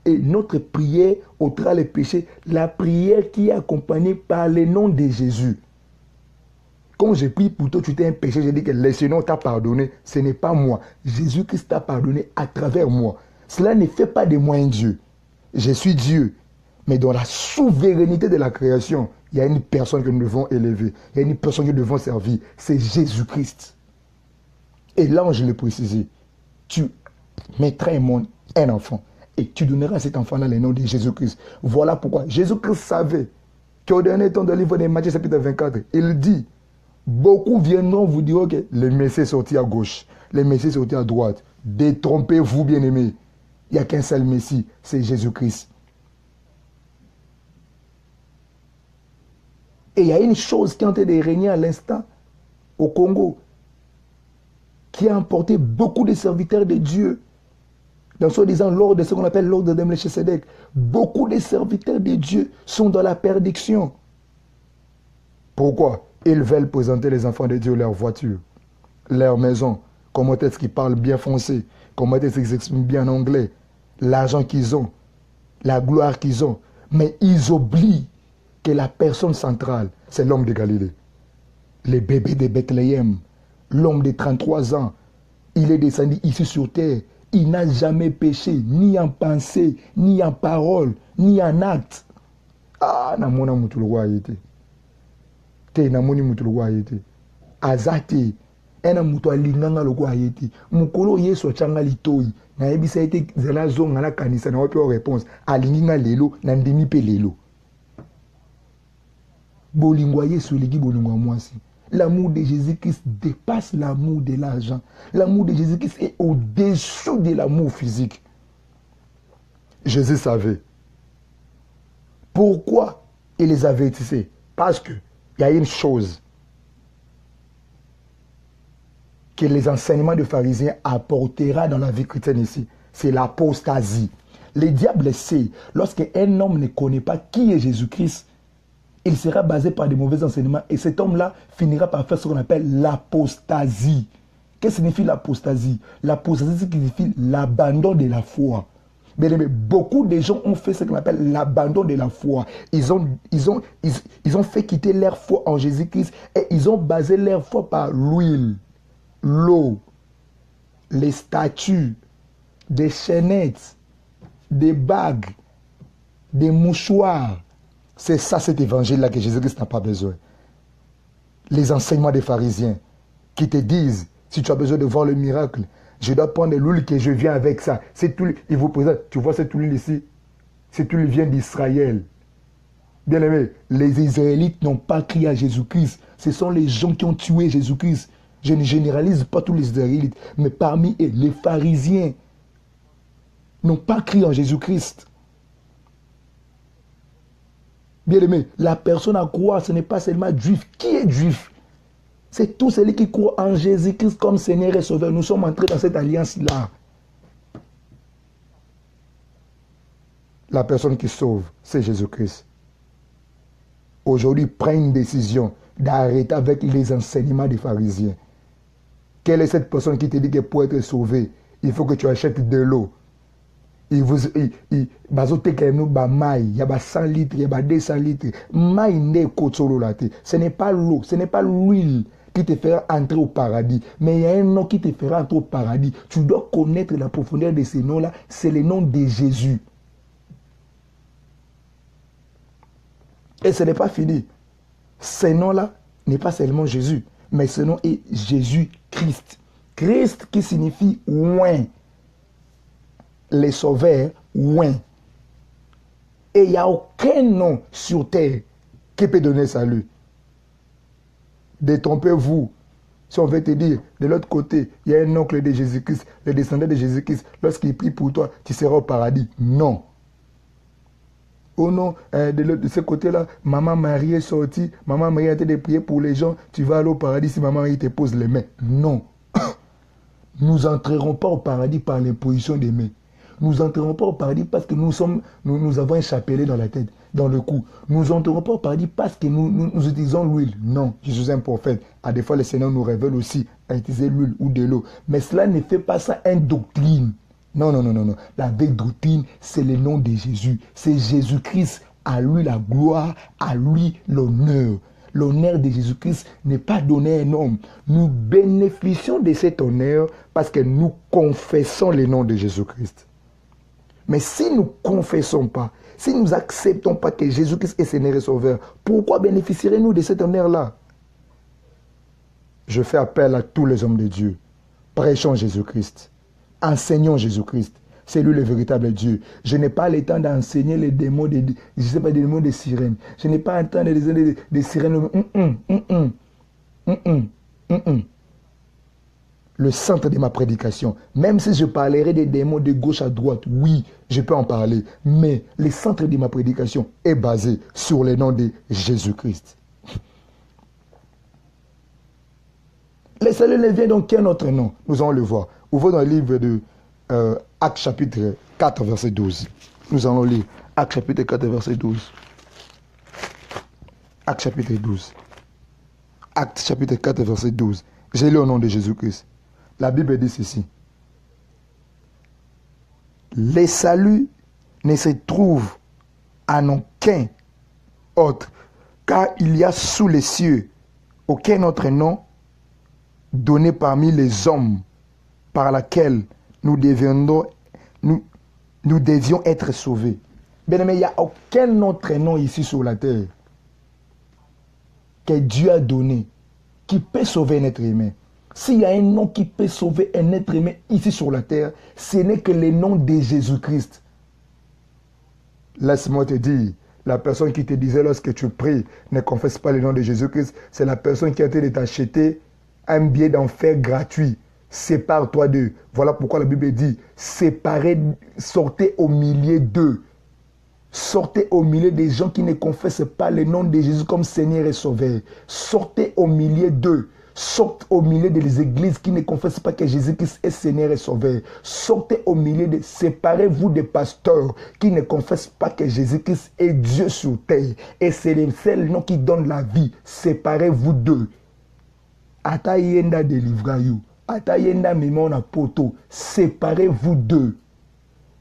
Et notre prière ôtera les péchés. La prière qui est accompagnée par le nom de Jésus. Quand je prie pour toi, tu t'es un péché, je dis que le Seigneur t'a pardonné. Ce n'est pas moi. Jésus-Christ t'a pardonné à travers moi. Cela ne fait pas de moi un Dieu. Je suis Dieu. Mais dans la souveraineté de la création, il y a une personne que nous devons élever. Il y a une personne que nous devons servir. C'est Jésus-Christ. Et l'ange le précisait. Tu mettras un enfant. Et tu donneras à cet enfant-là le nom de Jésus-Christ. Voilà pourquoi Jésus-Christ savait qu'au dernier temps de livre de Matthieu chapitre 24, il dit, beaucoup viendront vous dire que le Messie est sorti à gauche, le Messie est sorti à droite. Détrompez-vous, bien-aimés. Il n'y a qu'un seul Messie, c'est Jésus-Christ. Et il y a une chose qui est en train de régner à l'instant au Congo, qui a emporté beaucoup de serviteurs de Dieu. Dans soi-disant l'ordre de ce qu'on appelle l'ordre de Melchisedec. Beaucoup de serviteurs de Dieu sont dans la perdition. Pourquoi? Ils veulent présenter les enfants de Dieu leur voiture, leur maison. Comment est-ce qu'ils parlent bien français? Comment est-ce qu'ils s'expriment bien en anglais? L'argent qu'ils ont, la gloire qu'ils ont. Mais ils oublient que la personne centrale, c'est l'homme de Galilée. Le bébé de Bethléem, l'homme de 33 ans, il est descendu ici sur terre. Il n'a jamais péché, ni en pensée, ni en parole, ni en acte. Ah, namona mutulwa yete. Te namoni mutulwa yete. Azate, ena mutu alinganga lokwa yete. Mukolo yeso changa litoi. Na ebisa yete zela zonga la kanisa na wapi réponse. Alinginga lelo, na ndimi pe lelo. Bolingwa yeso ligi bolingwa mwasi. L'amour de Jésus-Christ dépasse l'amour de l'argent. L'amour de Jésus-Christ est au-dessous de l'amour physique. Jésus savait. Pourquoi il les avertissait? Parce qu'il y a une chose que les enseignements de pharisiens apportera dans la vie chrétienne ici. C'est l'apostasie. Le diable sait, lorsqu'un homme ne connaît pas qui est Jésus-Christ, il sera basé par des mauvais enseignements et cet homme-là finira par faire ce qu'on appelle l'apostasie. Qu'est-ce que signifie l'apostasie? L'apostasie signifie l'abandon de la foi. Mais beaucoup de gens ont fait ce qu'on appelle l'abandon de la foi. Ils ont fait quitter leur foi en Jésus-Christ et ils ont basé leur foi par l'huile, l'eau, les statues, des chaînettes, des bagues, des mouchoirs. C'est ça, cet évangile-là que Jésus-Christ n'a pas besoin. Les enseignements des pharisiens qui te disent, si tu as besoin de voir le miracle, je dois prendre l'huile que je viens avec ça. Cette huile, il vous présente, tu vois cette huile ici? Cette huile vient d'Israël. Bien aimé, les Israélites n'ont pas crié à Jésus-Christ. Ce sont les gens qui ont tué Jésus-Christ. Je ne généralise pas tous les Israélites, mais parmi eux, les pharisiens n'ont pas crié en Jésus-Christ. Bien aimé, la personne à croire, ce n'est pas seulement juif. Qui est juif? C'est tous ceux qui croient en Jésus-Christ comme Seigneur et Sauveur. Nous sommes entrés dans cette alliance-là. La personne qui sauve, c'est Jésus-Christ. Aujourd'hui, prends une décision d'arrêter avec les enseignements des pharisiens. Quelle est cette personne qui te dit que pour être sauvé, il faut que tu achètes de l'eau? Il y a 100 litres, il y a 200 litres. Ce n'est pas l'eau, ce n'est pas l'huile qui te fera entrer au paradis. Mais il y a un nom qui te fera entrer au paradis. Tu dois connaître la profondeur de ces noms-là. C'est le nom de Jésus. Et ce n'est pas fini. Ce nom-là n'est pas seulement Jésus, mais ce nom est Jésus-Christ. Christ qui signifie oint. Les sauveurs, oint. Et il n'y a aucun nom sur terre qui peut donner salut. Détrompez-vous. Si on veut te dire, de l'autre côté, il y a un oncle de Jésus-Christ, le descendant de Jésus-Christ, lorsqu'il prie pour toi, tu seras au paradis. Non. Oh non, de ce côté-là, maman Marie est sortie, maman Marie a été de prier pour les gens, tu vas aller au paradis si maman Marie te pose les mains. Non. Nous n'entrerons pas au paradis par l'imposition des mains. Nous n'entrerons pas au paradis parce que nous avons un chapelet dans la tête, dans le cou. Nous n'entrerons pas au paradis parce que nous utilisons l'huile. Non, je suis un prophète. À des fois, le Seigneur nous révèle aussi à utiliser l'huile ou de l'eau. Mais cela ne fait pas ça une doctrine. Non, non, non, non, non. La vraie doctrine, c'est le nom de Jésus. C'est Jésus-Christ. À lui la gloire, à lui l'honneur. L'honneur de Jésus-Christ n'est pas donné à un homme. Nous bénéficions de cet honneur parce que nous confessons le nom de Jésus-Christ. Mais si nous ne confessons pas, Si nous n'acceptons pas que Jésus-Christ est Seigneur et Sauveur, pourquoi bénéficierez-nous de cet honneur-là? Je fais appel à tous les hommes de Dieu. Prêchons Jésus-Christ. Enseignons Jésus-Christ. C'est lui le véritable Dieu. Je n'ai pas le temps d'enseigner les démons des démons des sirènes. Je n'ai pas le temps d'enseigner des sirènes. Le centre de ma prédication, même si je parlerai des démons de gauche à droite, oui, je peux en parler. Mais le centre de ma prédication est basé sur le nom de Jésus-Christ. Le salut ne vient donc qu'un autre nom. Nous allons le voir. Ouvrons dans le livre de Actes chapitre 4, verset 12. Nous allons lire Actes chapitre 4, verset 12. Actes chapitre 12. Actes chapitre 4, verset 12. J'ai lu au nom de Jésus-Christ. La Bible dit ceci. Le salut ne se trouve en aucun autre, car il y a sous les cieux aucun autre nom donné parmi les hommes par laquelle nous devions être sauvés. Bien, mais il n'y a aucun autre nom ici sur la terre que Dieu a donné qui peut sauver un être humain. S'il y a un nom qui peut sauver un être humain ici sur la terre, ce n'est que le nom de Jésus-Christ. Laisse-moi te dire, la personne qui te disait lorsque tu pries, ne confesse pas le nom de Jésus-Christ, c'est la personne qui a été de t'acheter un billet d'enfer gratuit. Sépare-toi d'eux. Voilà pourquoi la Bible dit, séparez, sortez au milieu d'eux. Sortez au milieu des gens qui ne confessent pas le nom de Jésus comme Seigneur et Sauveur. Sortez au milieu d'eux. Sortez au milieu des églises qui ne confessent pas que Jésus-Christ est Seigneur et Sauveur. Sortez au milieu de... Séparez-vous des pasteurs qui ne confessent pas que Jésus-Christ est Dieu sur terre. Et c'est le seul nom qui donne la vie. Séparez-vous d'eux. Atayenda délivra-you. Atayenda mimon à poto. Séparez-vous d'eux.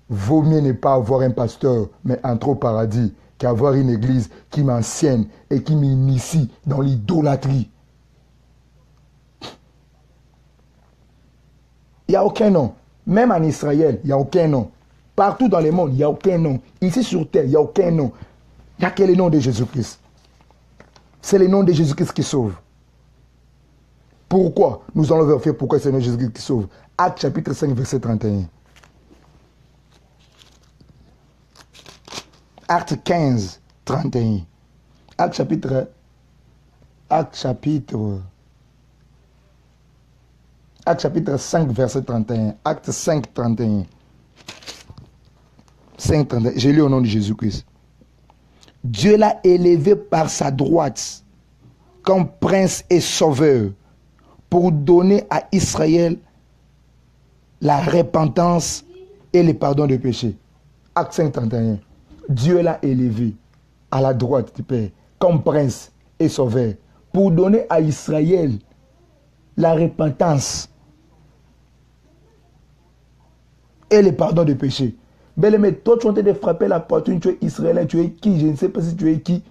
Vaut mieux ne pas avoir un pasteur, mais entrer au paradis, qu'avoir une église qui m'enseigne et qui m'initie dans l'idolâtrie. Il n'y a aucun nom. Même en Israël, il n'y a aucun nom. Partout dans le monde, il n'y a aucun nom. Ici sur terre, il n'y a aucun nom. Il n'y a que le nom de Jésus-Christ. C'est le nom de Jésus-Christ qui sauve. Pourquoi? Nous allons vérifier pourquoi c'est le nom de Jésus-Christ qui sauve. Actes chapitre 5, verset 31. Acte 15, 31. Acte chapitre 5, verset 31. Acte 5, 31. 5, 31. J'ai lu au nom de Jésus-Christ. Dieu l'a élevé par sa droite comme prince et sauveur pour donner à Israël la repentance et le pardon des péchés. Acte 5, 31. Dieu l'a élevé à la droite du Père comme prince et sauveur pour donner à Israël la repentance et le pardon des péchés. Belle, mais toi tu es en train de frapper la poitrine, tu es israélien, tu es qui? Je ne sais pas si tu es qui.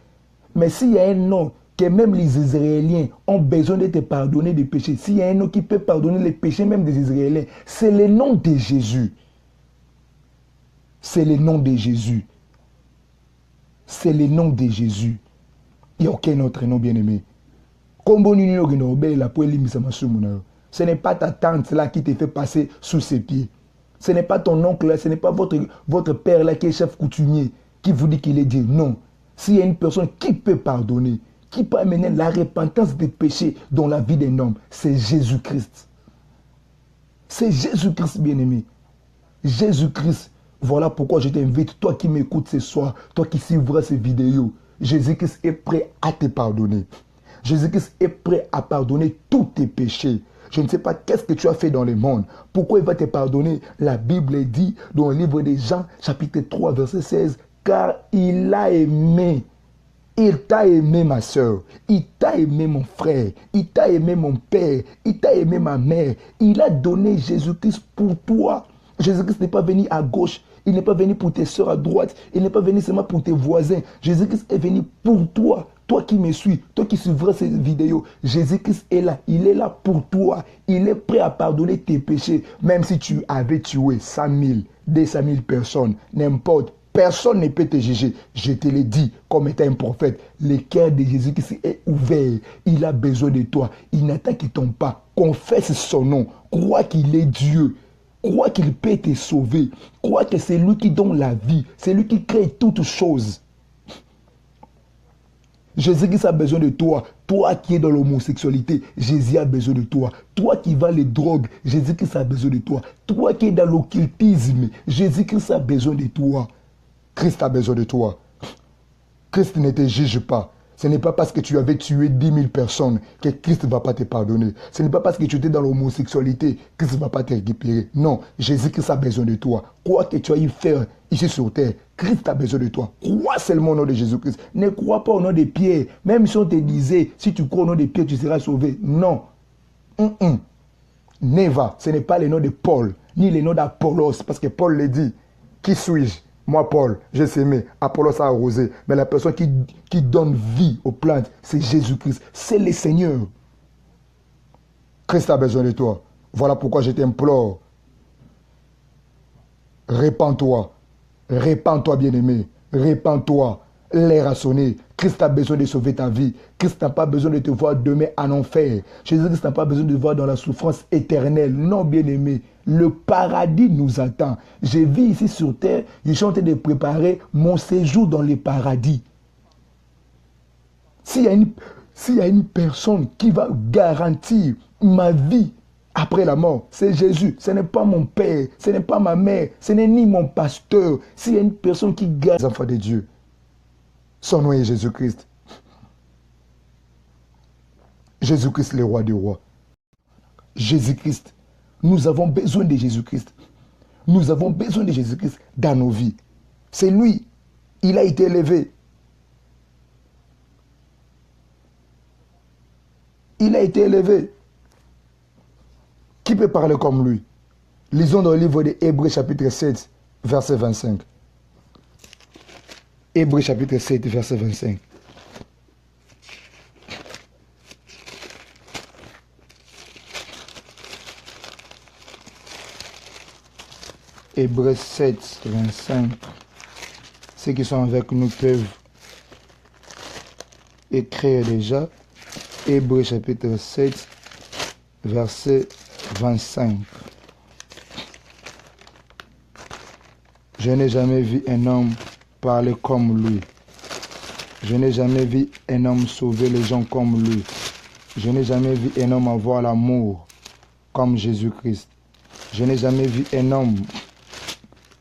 Mais s'il y a un nom que même les Israéliens ont besoin de te pardonner des péchés, s'il y a un nom qui peut pardonner les péchés même des Israéliens, c'est le nom de Jésus. C'est le nom de Jésus. C'est le nom de Jésus. Il n'y a aucun autre nom, bien-aimé. Ce n'est pas ta tante là qui te fait passer sous ses pieds. Ce n'est pas ton oncle là, ce n'est pas votre père là qui est chef coutumier qui vous dit qu'il est Dieu. Non. S'il y a une personne qui peut pardonner, qui peut amener la repentance des péchés dans la vie d'un homme, c'est Jésus-Christ. C'est Jésus-Christ, bien-aimé. Jésus-Christ. Voilà pourquoi je t'invite, toi qui m'écoutes ce soir, toi qui suivras ces vidéos, Jésus-Christ est prêt à te pardonner. Jésus-Christ est prêt à pardonner tous tes péchés. Je ne sais pas qu'est-ce que tu as fait dans le monde. Pourquoi il va te pardonner? La Bible dit dans le livre de Jean, chapitre 3, verset 16, car il a aimé. Il t'a aimé, ma soeur. Il t'a aimé, mon frère. Il t'a aimé, mon père. Il t'a aimé, ma mère. Il a donné Jésus-Christ pour toi. Jésus-Christ n'est pas venu à gauche. Il n'est pas venu pour tes soeurs à droite. Il n'est pas venu seulement pour tes voisins. Jésus-Christ est venu pour toi. Toi qui me suis, toi qui suivras ces vidéos. Jésus-Christ est là. Il est là pour toi. Il est prêt à pardonner tes péchés. Même si tu avais tué 100 000, 200 000 personnes, n'importe Personne ne peut te juger. Je te l'ai dit, comme étant un prophète, le cœur de Jésus-Christ est ouvert. Il a besoin de toi. Il n'attend que ton pas. Confesse son nom. Crois qu'il est Dieu. Crois qu'il peut te sauver. Crois que c'est lui qui donne la vie. C'est lui qui crée toutes choses. Jésus-Christ a besoin de toi. Toi qui es dans l'homosexualité, Jésus a besoin de toi. Toi qui vas les drogues, Jésus-Christ a besoin de toi. Toi qui es dans l'occultisme, Jésus-Christ a besoin de toi. Christ a besoin de toi. Christ ne te juge pas. Ce n'est pas parce que tu avais tué 10 000 personnes que Christ ne va pas te pardonner. Ce n'est pas parce que tu étais dans l'homosexualité que Christ ne va pas te récupérer. Non, Jésus-Christ a besoin de toi. Quoi que tu ailles faire ici sur terre, Christ a besoin de toi. Crois seulement au nom de Jésus-Christ. Ne crois pas au nom de Pierre. Même si on te disait, si tu crois au nom de Pierre, tu seras sauvé. Non. Neva, ce n'est pas le nom de Paul, ni le nom d'Apollos, parce que Paul le dit. Qui suis-je? Moi, Paul, j'ai sémé, Apollos a arrosé. Mais la personne qui donne vie aux plantes, c'est Jésus-Christ. C'est le Seigneur. Christ a besoin de toi. Voilà pourquoi je t'implore. Répands-toi. Répands-toi, bien-aimé. Répands-toi. L'air a sonné. Christ a besoin de sauver ta vie. Christ n'a pas besoin de te voir demain en enfer. Jésus-Christ n'a pas besoin de te voir dans la souffrance éternelle. Non, bien-aimé. Le paradis nous attend. Je vis ici sur terre. Je suis en train de préparer mon séjour dans le paradis. S'il y a une personne qui va garantir ma vie après la mort, c'est Jésus. Ce n'est pas mon père, ce n'est pas ma mère, ce n'est ni mon pasteur. S'il y a une personne qui garde les enfants de Dieu, son nom est Jésus-Christ. Jésus-Christ, le roi des rois. Jésus-Christ. Nous avons besoin de Jésus-Christ. Nous avons besoin de Jésus-Christ dans nos vies. C'est lui. Il a été élevé. Il a été élevé. Qui peut parler comme lui? Lisons dans le livre de Hébreux chapitre 7, verset 25. Hébreux chapitre 7, verset 25. Hébreux 7, 25. Ceux qui sont avec nous peuvent écrire déjà. Hébreux chapitre 7, verset 25. Je n'ai jamais vu un homme parler comme lui. Je n'ai jamais vu un homme sauver les gens comme lui. Je n'ai jamais vu un homme avoir l'amour comme Jésus-Christ. Je n'ai jamais vu un homme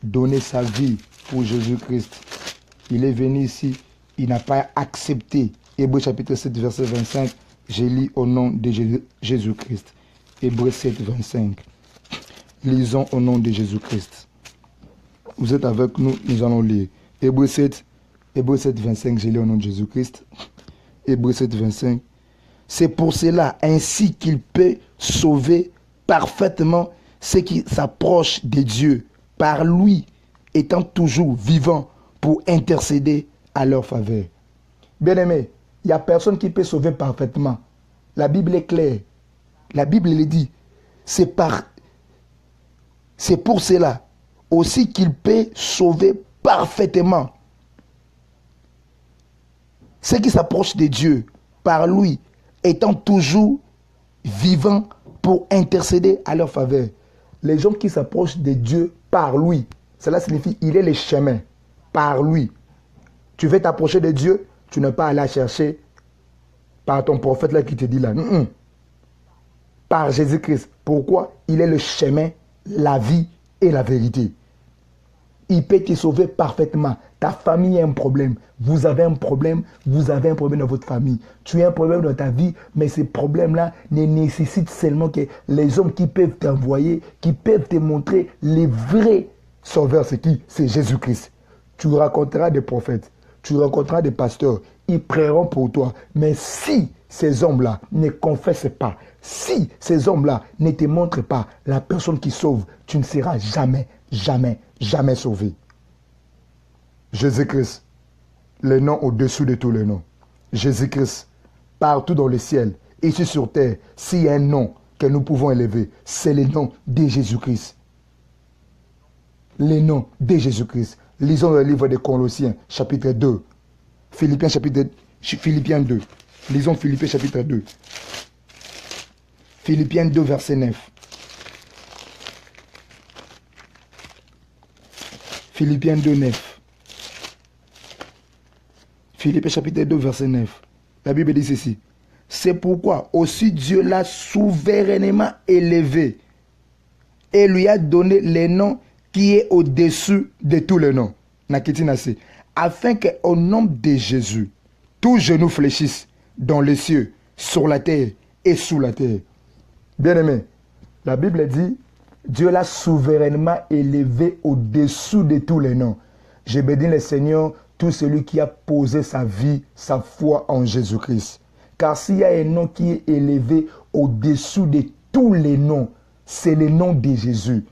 donner sa vie pour Jésus-Christ. Il est venu ici, il n'a pas accepté. Hébreux chapitre 7, verset 25, je lis au nom de Jésus-Christ. Hébreux 7, 25. Lisons au nom de Jésus-Christ. Vous êtes avec nous, nous allons lire. Hébreux 7, 25, je lis au nom de Jésus-Christ. Hébreux 7, 25. C'est pour cela, ainsi qu'il peut sauver parfaitement ceux qui s'approchent de Dieu, par lui, étant toujours vivant pour intercéder à leur faveur. Bien-aimé, il n'y a personne qui peut sauver parfaitement. La Bible est claire. La Bible le dit. C'est pour cela aussi qu'il peut sauver parfaitement ceux qui s'approchent de Dieu, par lui, étant toujours vivants pour intercéder à leur faveur. Les gens qui s'approchent de Dieu par lui, cela signifie il est le chemin, par lui. Tu veux t'approcher de Dieu, tu n'es pas allé chercher par ton prophète là qui te dit là. Par Jésus-Christ. Pourquoi? Il est le chemin, la vie et la vérité. Il peut te sauver parfaitement. Ta famille a un problème. Vous avez un problème. Vous avez un problème dans votre famille. Tu as un problème dans ta vie, mais ces problèmes-là ne nécessitent seulement que les hommes qui peuvent t'envoyer, qui peuvent te montrer les vrais sauveurs. C'est qui? C'est Jésus-Christ. Tu rencontreras des prophètes. Tu rencontreras des pasteurs. Ils prieront pour toi. Mais si ces hommes-là ne confessent pas, si ces hommes-là ne te montrent pas la personne qui sauve, tu ne seras jamais, jamais, jamais sauvé. Jésus-Christ, le nom au-dessous de tous les noms. Jésus-Christ, partout dans le ciel, ici sur terre, s'il y a un nom que nous pouvons élever, c'est le nom de Jésus-Christ. Le nom de Jésus-Christ. Lisons le livre des Colossiens, chapitre 2. Philippiens 2. Lisons Philippiens chapitre 2. Philippiens 2, verset 9. Philippiens 2, 9. Philippiens chapitre 2, verset 9. La Bible dit ceci. C'est pourquoi aussi Dieu l'a souverainement élevé et lui a donné le nom qui est au-dessus de tous les noms. Afin qu'au nom de Jésus, tous genoux fléchissent dans les cieux, sur la terre et sous la terre. Bien-aimé, la Bible dit, Dieu l'a souverainement élevé au-dessus de tous les noms. Je bénis le Seigneur, tout celui qui a posé sa vie, sa foi en Jésus-Christ. Car s'il y a un nom qui est élevé au-dessus de tous les noms, c'est le nom de Jésus.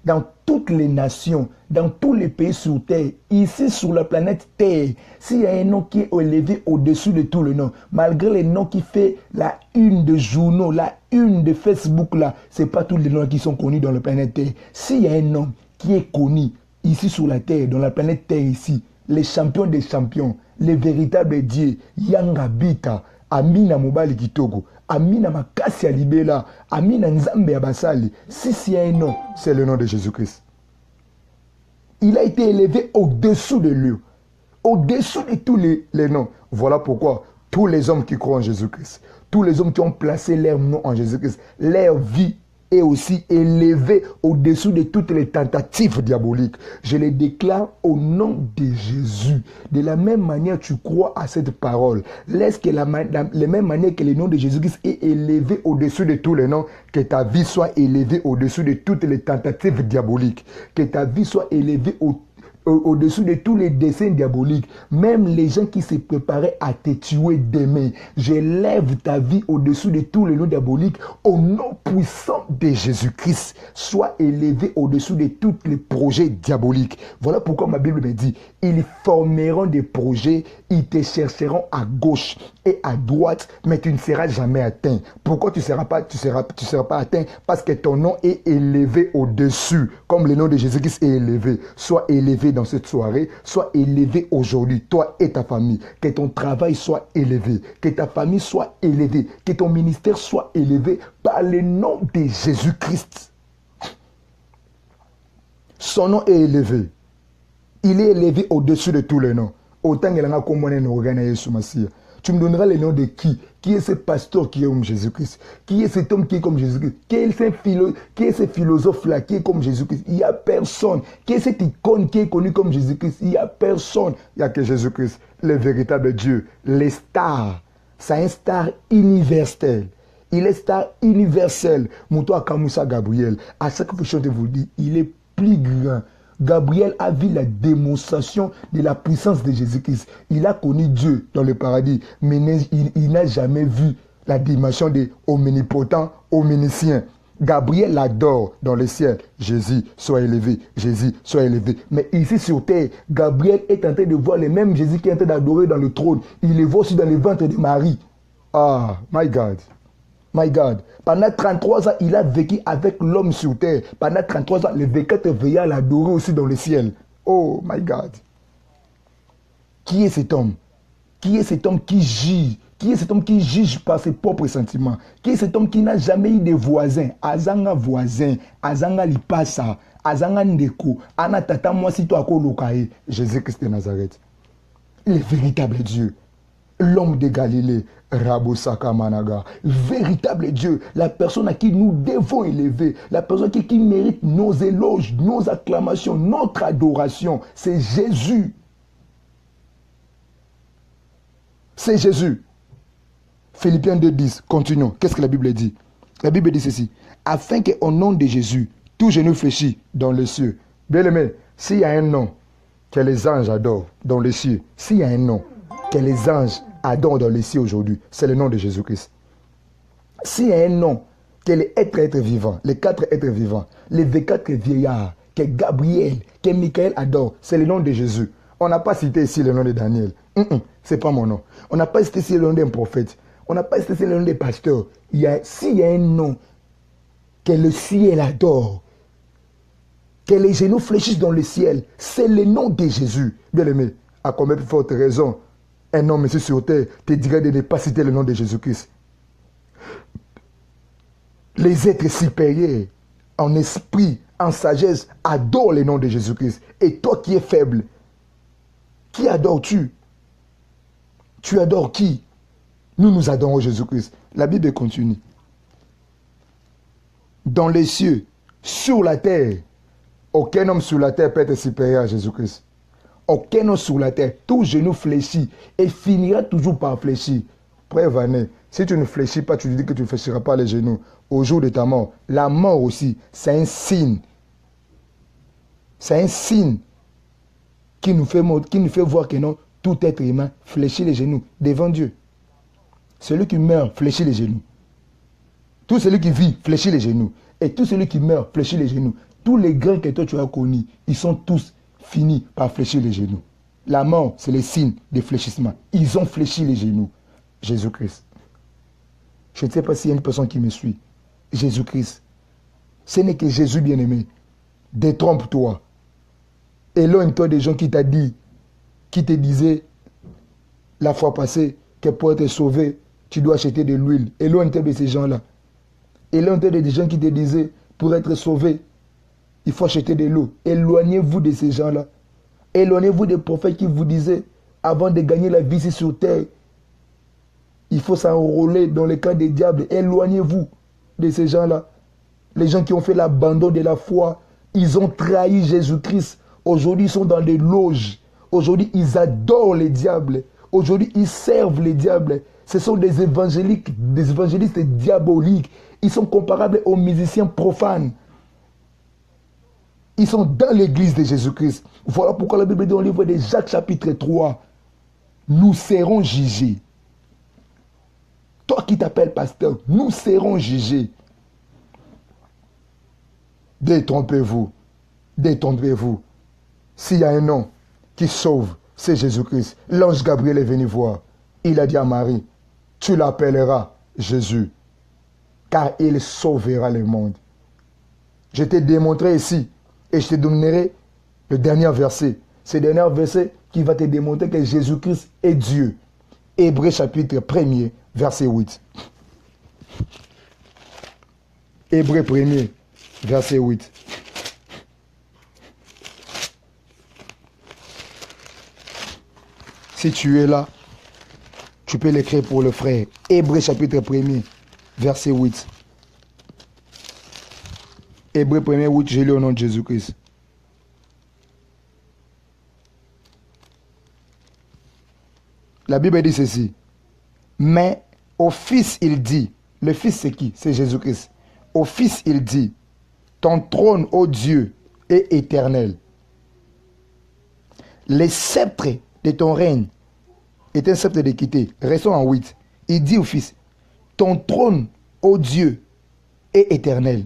Dans toutes les nations, dans tous les pays sur terre, ici sur la planète Terre, s'il y a un nom qui est élevé au-dessus de tous les noms, malgré les noms qui fait la une de journaux, la une de Facebook, là, ce n'est pas tous les noms qui sont connus dans la planète Terre. S'il y a un nom qui est connu ici sur la Terre, dans la planète Terre ici, les champions des champions, les véritables dieux, Yangabita, Amina Mobali Kitoko, Amina Makasi Alibela, Amina Nzambe Abasali. Si c'est un nom, c'est le nom de Jésus-Christ. Il a été élevé au-dessous de lui, au-dessous de tous les noms. Voilà pourquoi tous les hommes qui croient en Jésus-Christ, tous les hommes qui ont placé leur nom en Jésus-Christ, leur vie est aussi élevée au-dessus de toutes les tentatives diaboliques. Je les déclare au nom de Jésus. De la même manière, tu crois à cette parole. Laisse que la même manière que le nom de Jésus-Christ est élevé au-dessus de tous les noms, que ta vie soit élevée au-dessus de toutes les tentatives diaboliques. Que ta vie soit élevée au-dessus de tous les desseins diaboliques, même les gens qui se préparaient à te tuer demain. J'élève ta vie au-dessus de tous les noms diaboliques au nom puissant de Jésus-Christ. Sois élevé au-dessus de tous les projets diaboliques. Voilà pourquoi ma Bible me dit, ils formeront des projets, ils te chercheront à gauche et à droite, mais tu ne seras jamais atteint. Pourquoi tu ne seras pas atteint? Parce que ton nom est élevé au-dessus, comme le nom de Jésus-Christ est élevé. Sois élevé dans cette soirée, sois élevé aujourd'hui, toi et ta famille. Que ton travail soit élevé, que ta famille soit élevée, que ton ministère soit élevé par le nom de Jésus-Christ. Son nom est élevé. Il est élevé au-dessus de tous les noms. Autant qu'il y en a comme tu me donneras le nom de qui? Qui est ce pasteur qui est comme Jésus-Christ? Qui est cet homme qui est comme Jésus-Christ? Qui est ce philosophe-là qui est comme Jésus-Christ? Il n'y a personne. Qui est cette icône qui est connue comme Jésus-Christ? Il n'y a personne. Il n'y a que Jésus-Christ, le véritable Dieu. Les stars, c'est un star universel. Il est star universel. Mouto Akamusa Gabriel. À chaque fois que je vous dis, il est plus grand. Gabriel a vu la démonstration de la puissance de Jésus-Christ. Il a connu Dieu dans le paradis, mais il n'a jamais vu la dimension de omnipotent, omniscient. Gabriel l'adore dans le ciel. Jésus, sois élevé. Jésus, sois élevé. Mais ici sur terre, Gabriel est en train de voir le même Jésus qui est en train d'adorer dans le trône. Il le voit aussi dans le ventre de Marie. Ah, my God. My God, pendant 33 ans, il a vécu avec l'homme sur terre. Pendant 33 ans, les 24 veillants l'adoraient aussi dans le ciel. Oh my God. Qui est cet homme? Qui est cet homme qui juge? Qui est cet homme qui juge par ses propres sentiments? Qui est cet homme qui n'a jamais eu de voisins? Azanga voisin, Azanga lipasa, Azanga ndeko, Anatata moi si toi kolokae. Jésus-Christ de Nazareth. Le véritable Dieu. L'homme de Galilée, Rabo Sakamanaga, véritable Dieu, la personne à qui nous devons élever, la personne qui mérite nos éloges, nos acclamations, notre adoration, c'est Jésus. C'est Jésus. Philippiens 2,10, continuons. Qu'est-ce que la Bible dit? La Bible dit ceci, afin qu'au nom de Jésus, tout genou fléchit dans les cieux. Bien aimé, s'il y a un nom que les anges adorent dans les cieux, s'il y a un nom que les anges adorent dans les cieux aujourd'hui, c'est le nom de Jésus-Christ. S'il y a un nom que les êtres vivants, les 4 êtres vivants, les 24 vieillards, que Gabriel, que Michael adore, c'est le nom de Jésus. On n'a pas cité ici le nom de Daniel. C'est pas mon nom. On n'a pas cité ici le nom d'un prophète. On n'a pas cité ici le nom des pasteurs. S'il y a un nom que le ciel adore, Que les genoux fléchissent dans le ciel. C'est le nom de Jésus. Bien aimé, à combien de forte raison un homme ici sur terre te dirait de ne pas citer le nom de Jésus-Christ. Les êtres supérieurs, en esprit, en sagesse, adorent le nom de Jésus-Christ. Et toi qui es faible, qui adores-tu? Tu adores qui? Nous adorons Jésus-Christ. La Bible continue. Dans les cieux, sur la terre, aucun homme sur la terre peut être supérieur à Jésus-Christ. Aucun homme sur la terre, tout genou fléchit et finira toujours par fléchir. Preuve année, si tu ne fléchis pas, tu dis que tu ne fléchiras pas les genoux. Au jour de ta mort, la mort aussi, c'est un signe. C'est un signe qui nous fait voir que non, tout être humain fléchit les genoux devant Dieu. Celui qui meurt fléchit les genoux. Tout celui qui vit fléchit les genoux. Et tout celui qui meurt fléchit les genoux. Tous les grands que toi tu as connus, ils sont tous finis par fléchir les genoux. La mort, c'est le signe de fléchissement. Ils ont fléchi les genoux. Jésus-Christ. Je ne sais pas s'il y a une personne qui me suit. Jésus-Christ. Ce n'est que Jésus bien-aimé. Détrompe-toi. Éloigne-toi des gens qui te disaient la fois passée que pour être sauvé, tu dois acheter de l'huile. Éloigne-toi de ces gens-là. Éloigne-toi des gens qui te disaient pour être sauvé, il faut acheter de l'eau. Éloignez-vous de ces gens-là. Éloignez-vous des prophètes qui vous disaient, avant de gagner la vie ici sur terre, il faut s'enrôler dans le camp des diables. Éloignez-vous de ces gens-là. Les gens qui ont fait l'abandon de la foi, ils ont trahi Jésus-Christ. Aujourd'hui, ils sont dans des loges. Aujourd'hui, ils adorent les diables. Aujourd'hui, ils servent les diables. Ce sont des évangélistes diaboliques. Ils sont comparables aux musiciens profanes. Ils sont dans l'église de Jésus-Christ. Voilà pourquoi la Bible dit dans le livre de Jacques chapitre 3, nous serons jugés. Toi qui t'appelles pasteur, nous serons jugés. Détrompez-vous. Détendrez-vous. S'il y a un nom qui sauve, c'est Jésus-Christ. L'ange Gabriel est venu voir. Il a dit à Marie, tu l'appelleras Jésus, car il sauvera le monde. Je t'ai démontré ici, et je te donnerai le dernier verset. Ce dernier verset qui va te démontrer que Jésus-Christ est Dieu. Hébreux chapitre 1er, verset 8. Hébreux 1er, verset 8. Si tu es là, tu peux l'écrire pour le frère. Hébreux chapitre 1er, verset 8. Hébreux 1er 8, je lis au nom de Jésus-Christ. La Bible dit ceci. Mais au Fils, il dit, le Fils c'est qui? C'est Jésus-Christ. Au Fils, il dit, ton trône, ô Dieu, est éternel. Le sceptre de ton règne est un sceptre d'équité. Restons en 8. Il dit au Fils, ton trône, ô Dieu, est éternel.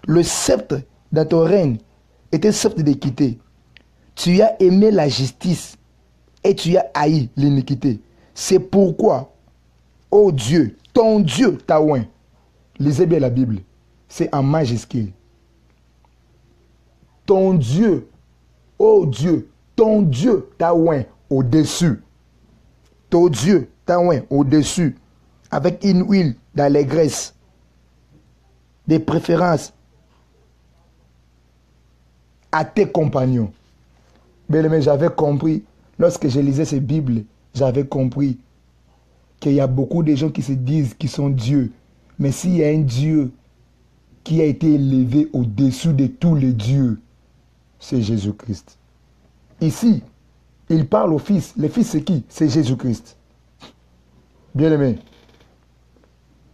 Le sceptre de ton règne est un sceptre d'équité. Tu as aimé la justice et tu as haï l'iniquité. C'est pourquoi, ô Dieu, ton Dieu t'a oint. Lisez bien la Bible. C'est en majuscule. Ton Dieu, ô Dieu, ton Dieu t'a oint au-dessus. Ton Dieu t'a oint au-dessus. Avec une huile d'allégresse. Des préférences à tes compagnons. Bien-aimé, j'avais compris, lorsque je lisais ces Bibles, j'avais compris qu'il y a beaucoup de gens qui se disent qu'ils sont Dieu. Mais s'il y a un Dieu qui a été élevé au-dessus de tous les dieux, c'est Jésus-Christ. Ici, il parle au Fils. Le Fils, c'est qui? C'est Jésus-Christ. Bien-aimé,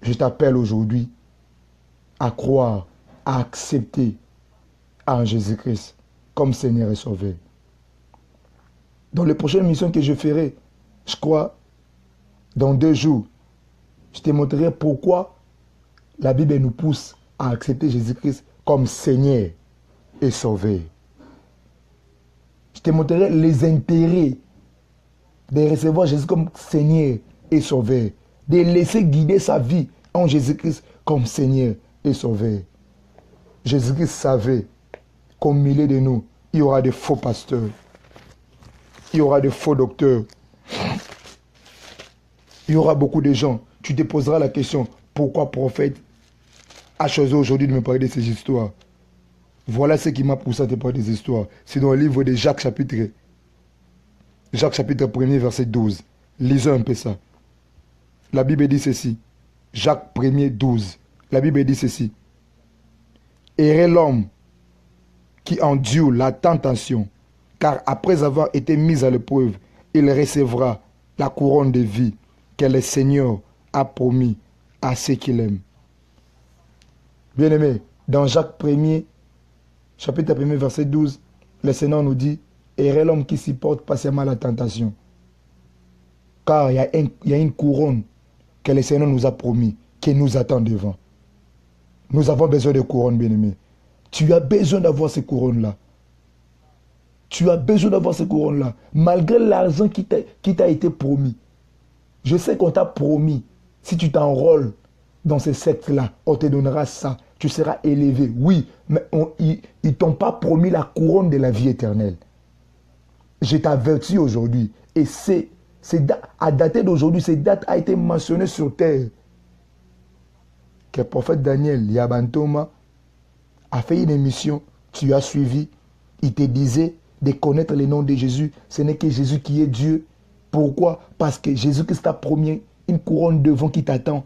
je t'appelle aujourd'hui à croire, à accepter en Jésus-Christ comme Seigneur et Sauveur. Dans les prochaines missions que je ferai, je crois, dans 2 jours, je te montrerai pourquoi la Bible nous pousse à accepter Jésus-Christ comme Seigneur et Sauveur. Je te montrerai les intérêts de recevoir Jésus comme Seigneur et Sauveur, de laisser guider sa vie en Jésus-Christ comme Seigneur et Sauveur. Jésus-Christ savait qu'au milieu de nous, il y aura des faux pasteurs. Il y aura des faux docteurs. Il y aura beaucoup de gens. Tu te poseras la question, pourquoi prophète a choisi aujourd'hui de me parler de ces histoires? Voilà ce qui m'a poussé à te parler des histoires. C'est dans le livre de Jacques chapitre 1er, verset 12. Lisons un peu ça. La Bible dit ceci. Jacques 1er, 12. La Bible dit ceci. Heureux l'homme qui endure la tentation, car après avoir été mis à l'épreuve, il recevra la couronne de vie que le Seigneur a promis à ceux qui l'aiment. Bien-aimés, dans Jacques 1er, chapitre 1er, verset 12, le Seigneur nous dit, heureux l'homme qui supporte patiemment la tentation, car il y a une couronne que le Seigneur nous a promis, qui nous attend devant. Nous avons besoin de couronnes, bien-aimés. Tu as besoin d'avoir ces couronnes-là. Tu as besoin d'avoir ces couronnes-là. Malgré l'argent qui t'a été promis. Je sais qu'on t'a promis, si tu t'enrôles dans ces sectes-là, on te donnera ça. Tu seras élevé. Oui, mais ils ne t'ont pas promis la couronne de la vie éternelle. Je t'avertis aujourd'hui. Et à dater d'aujourd'hui, cette date a été mentionnée sur terre. Que le prophète Daniel Yabantoma a fait une émission, tu as suivi, il te disait de connaître le nom de Jésus. Ce n'est que Jésus qui est Dieu. Pourquoi? Parce que Jésus-Christ t'a promis une couronne devant qui t'attend.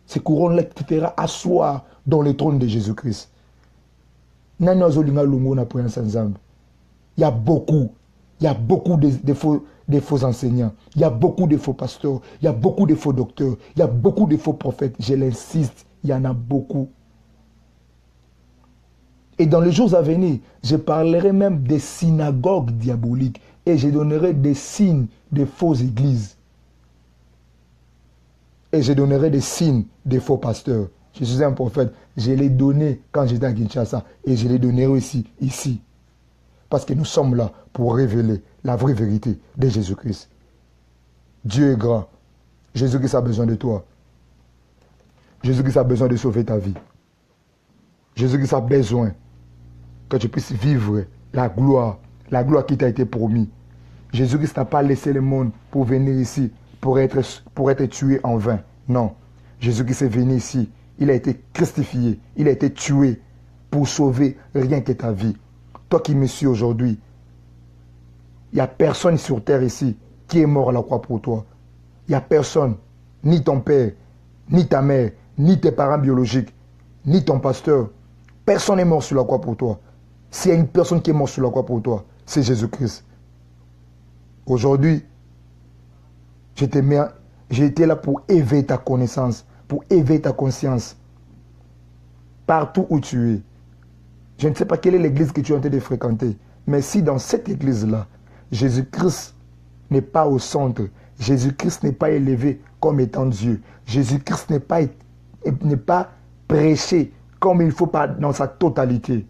Ces couronnes-là qui te fera asseoir dans le trône de Jésus-Christ. Il y a beaucoup de faux enseignants. Il y a beaucoup de faux pasteurs. Il y a beaucoup de faux docteurs. Il y a beaucoup de faux prophètes. Je l'insiste, il y en a beaucoup. Et dans les jours à venir, je parlerai même des synagogues diaboliques et je donnerai des signes de fausses églises. Et je donnerai des signes de faux pasteurs. Je suis un prophète. Je l'ai donné quand j'étais à Kinshasa et je les donnerai aussi ici. Parce que nous sommes là pour révéler la vraie vérité de Jésus-Christ. Dieu est grand. Jésus-Christ a besoin de toi. Jésus-Christ a besoin de sauver ta vie. Jésus-Christ a besoin que tu puisses vivre la gloire qui t'a été promise. Jésus-Christ n'a pas laissé le monde pour venir ici, pour être tué en vain. Non. Jésus-Christ est venu ici. Il a été christifié. Il a été tué pour sauver rien que ta vie. Toi qui me suis aujourd'hui, il n'y a personne sur terre ici qui est mort à la croix pour toi. Il n'y a personne, ni ton père, ni ta mère, ni tes parents biologiques, ni ton pasteur. Personne n'est mort sur la croix pour toi. S'il y a une personne qui est morte sur la croix pour toi, c'est Jésus-Christ. Aujourd'hui, j'ai été là pour éveiller ta connaissance, pour éveiller ta conscience. Partout où tu es. Je ne sais pas quelle est l'église que tu es en train de fréquenter, mais si dans cette église-là, Jésus-Christ n'est pas au centre, Jésus-Christ n'est pas élevé comme étant Dieu, Jésus-Christ n'est pas prêché comme il faut dans sa totalité,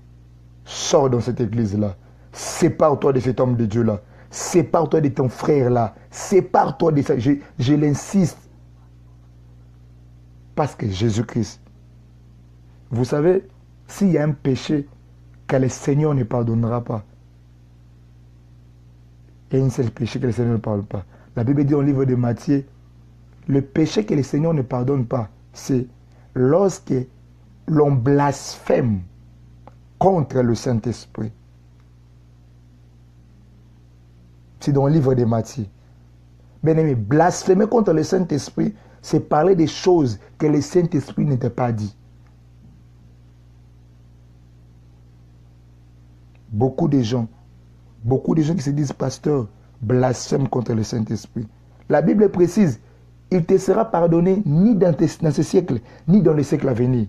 sors dans cette église-là. Sépare-toi de cet homme de Dieu-là. Sépare-toi de ton frère-là. Sépare-toi de ça. Je l'insiste. Parce que Jésus-Christ, vous savez, s'il y a un péché que le Seigneur ne pardonnera pas, il y a un seul péché que le Seigneur ne pardonne pas. La Bible dit dans le livre de Matthieu, le péché que le Seigneur ne pardonne pas, c'est lorsque l'on blasphème contre le Saint-Esprit. C'est dans le livre de Matthieu. Bien aimé, blasphémer contre le Saint-Esprit, c'est parler des choses que le Saint-Esprit ne t'a pas dit. Beaucoup de gens qui se disent pasteurs blasphèment contre le Saint-Esprit. La Bible précise, il te sera pardonné ni dans ce siècle, ni dans les siècles à venir.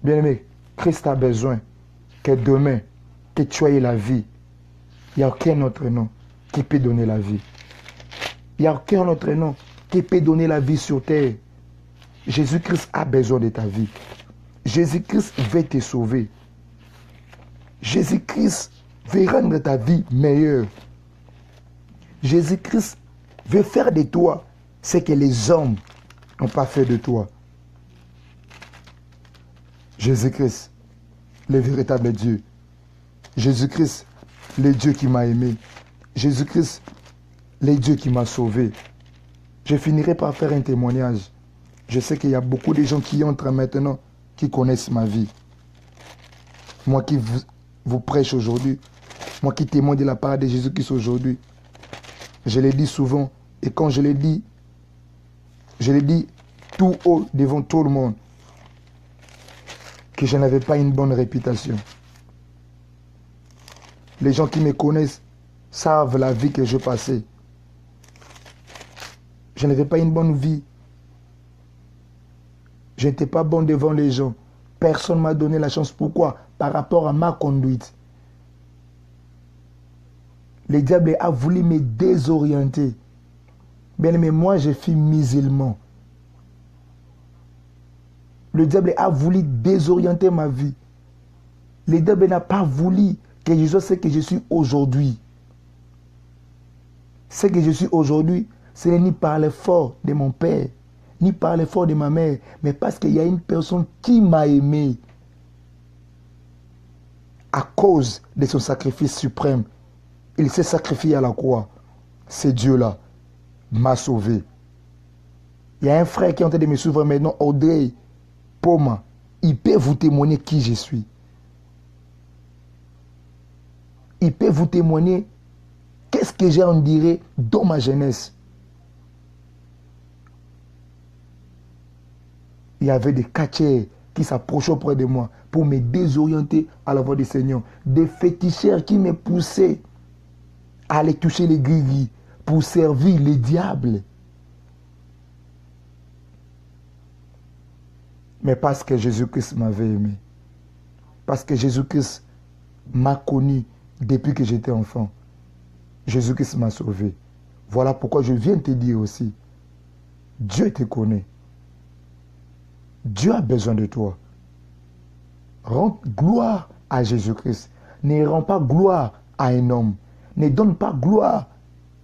Bien-aimé, Christ a besoin que demain, que tu aies la vie. Il n'y a aucun autre nom qui peut donner la vie. Il n'y a aucun autre nom qui peut donner la vie sur terre. Jésus-Christ a besoin de ta vie. Jésus-Christ veut te sauver. Jésus-Christ veut rendre ta vie meilleure. Jésus-Christ veut faire de toi ce que les hommes n'ont pas fait de toi. Jésus-Christ, le véritable Dieu. Jésus-Christ, le Dieu qui m'a aimé. Jésus-Christ, le Dieu qui m'a sauvé. Je finirai par faire un témoignage. Je sais qu'il y a beaucoup de gens qui entrent maintenant, qui connaissent ma vie. Moi qui vous prêche aujourd'hui, moi qui témoigne de la part de Jésus-Christ aujourd'hui, je l'ai dit souvent, et quand je l'ai dit tout haut devant tout le monde, que je n'avais pas une bonne réputation. Les gens qui me connaissent savent la vie que je passais. Je n'avais pas une bonne vie. Je n'étais pas bon devant les gens. Personne ne m'a donné la chance. Pourquoi? Par rapport à ma conduite. Le diable a voulu me désorienter. Bien, mais moi, je suis musulman. Le diable a voulu désorienter ma vie. Le diable n'a pas voulu que je sois ce que je suis aujourd'hui. Ce que je suis aujourd'hui, ce n'est ni par l'effort de mon père, ni par l'effort de ma mère, mais parce qu'il y a une personne qui m'a aimé à cause de son sacrifice suprême. Il s'est sacrifié à la croix. Ce Dieu-là m'a sauvé. Il y a un frère qui est en train de me suivre maintenant, Audrey Poma. Il peut vous témoigner qui je suis. Il peut vous témoigner qu'est-ce que j'ai en dirait dans ma jeunesse. Il y avait des catchers qui s'approchaient auprès de moi pour me désorienter à la voix du Seigneur. Des féticheurs qui me poussaient à aller toucher les gris pour servir les diables. Mais parce que Jésus-Christ m'avait aimé. Parce que Jésus-Christ m'a connu depuis que j'étais enfant. Jésus-Christ m'a sauvé. Voilà pourquoi je viens te dire aussi. Dieu te connaît. Dieu a besoin de toi. Rends gloire à Jésus-Christ. Ne rends pas gloire à un homme. Ne donne pas gloire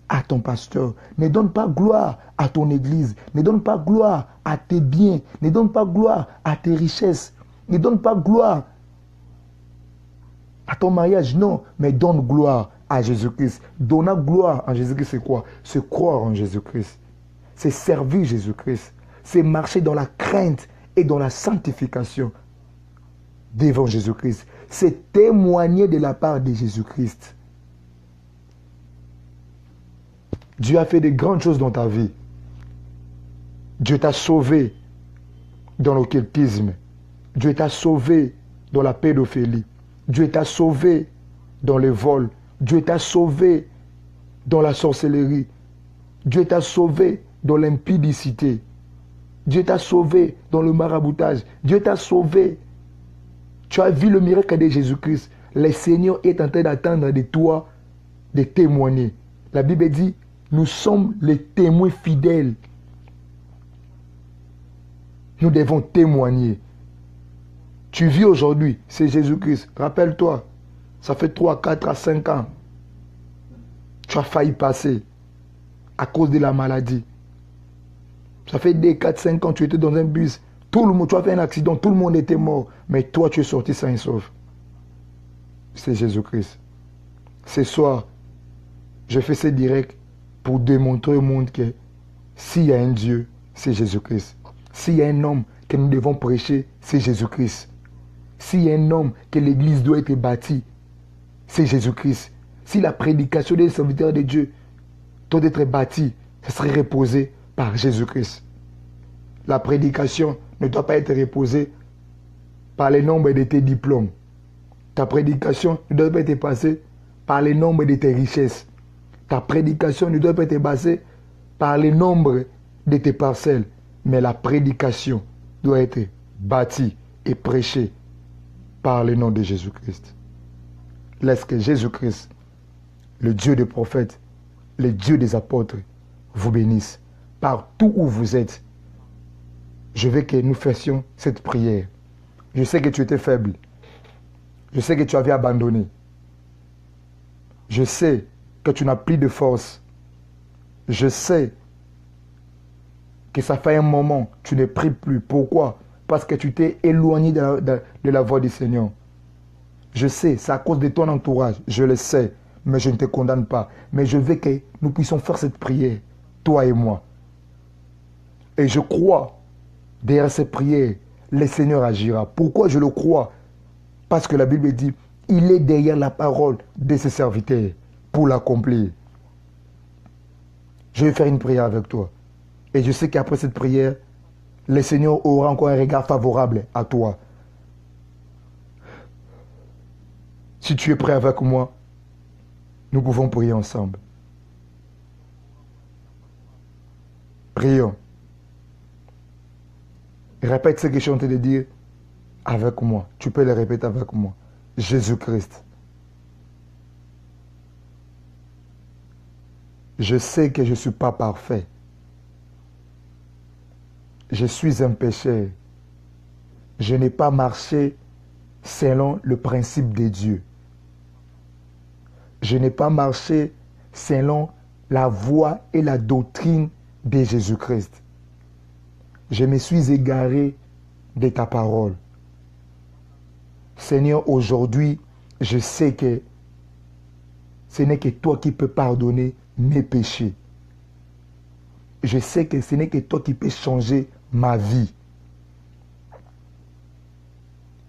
à ton pasteur. Ne donne pas gloire à ton église. Ne donne pas gloire à tes biens. Ne donne pas gloire à tes richesses. Ne donne pas gloire à ton mariage. Non, mais donne gloire à Jésus-Christ. Donner gloire à Jésus-Christ, c'est quoi? C'est croire en Jésus-Christ. C'est servir Jésus-Christ. C'est marcher dans la crainte et dans la sanctification devant Jésus-Christ. C'est témoigner de la part de Jésus-Christ. Dieu a fait de grandes choses dans ta vie. Dieu t'a sauvé dans l'occultisme. Dieu t'a sauvé dans la pédophilie. Dieu t'a sauvé dans le vol. Dieu t'a sauvé dans la sorcellerie. Dieu t'a sauvé dans l'impudicité. Dieu t'a sauvé dans le maraboutage. Dieu t'a sauvé. Tu as vu le miracle de Jésus-Christ. Le Seigneur est en train d'attendre de toi de témoigner. La Bible dit, nous sommes les témoins fidèles. Nous devons témoigner. Tu vis aujourd'hui, c'est Jésus-Christ. Rappelle-toi, ça fait 3, 4 à 5 ans. Tu as failli passer à cause de la maladie. Ça fait 2, 4, 5 ans, tu étais dans un bus. Tout le monde, tu as fait un accident, tout le monde était mort. Mais toi, tu es sorti sain et sauf. C'est Jésus-Christ. Ce soir, je fais ce direct pour démontrer au monde que s'il y a un Dieu, c'est Jésus-Christ. S'il y a un homme que nous devons prêcher, c'est Jésus-Christ. S'il y a un homme que l'église doit être bâtie, c'est Jésus-Christ. Si la prédication des serviteurs de Dieu doit être bâtie, ce serait reposé par Jésus-Christ. La prédication ne doit pas être reposée par le nombre de tes diplômes. Ta prédication ne doit pas être passée par le nombre de tes richesses. Ta prédication ne doit pas être basée par le nombre de tes parcelles. Mais la prédication doit être bâtie et prêchée par le nom de Jésus-Christ. Laisse que Jésus-Christ, le Dieu des prophètes, le Dieu des apôtres, vous bénisse. Partout où vous êtes, je veux que nous fassions cette prière. Je sais que tu étais faible. Je sais que tu avais abandonné. Je sais que tu n'as plus de force. Je sais que ça fait un moment, tu ne pries plus. Pourquoi? parce que tu t'es éloigné de la voie du Seigneur. Je sais, c'est à cause de ton entourage, je le sais, mais je ne te condamne pas. Mais je veux que nous puissions faire cette prière, toi et moi. Et je crois, derrière cette prière, le Seigneur agira. Pourquoi je le crois? Parce que la Bible dit, il est derrière la parole de ses serviteurs pour l'accomplir. Je vais faire une prière avec toi. Et je sais qu'après cette prière, le Seigneur aura encore un regard favorable à toi. Si tu es prêt avec moi, nous pouvons prier ensemble. Prions. Répète ce que je suis en train de dire avec moi. Tu peux le répéter avec moi. Jésus-Christ. Je sais que je ne suis pas parfait. Je suis un pécheur. Je n'ai pas marché selon le principe de Dieu. Je n'ai pas marché selon la voie et la doctrine de Jésus-Christ. Je me suis égaré de ta parole. Seigneur, aujourd'hui, je sais que ce n'est que toi qui peux pardonner mes péchés. Je sais que ce n'est que toi qui peux changer ma vie.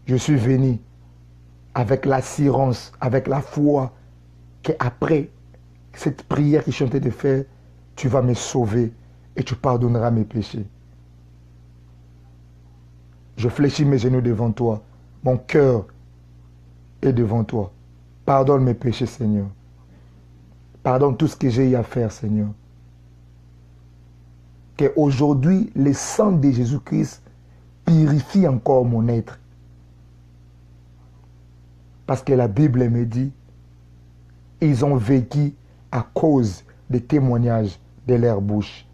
Je suis venu avec l'assurance, avec la foi, qu'après cette prière que je suis en train de faire, tu vas me sauver et tu pardonneras mes péchés. Je fléchis mes genoux devant toi. Mon cœur est devant toi. Pardonne mes péchés, Seigneur. Pardonne tout ce que j'ai eu à faire, Seigneur. Qu'aujourd'hui, le sang de Jésus-Christ purifie encore mon être. Parce que la Bible me dit, ils ont vécu à cause des témoignages de leur bouche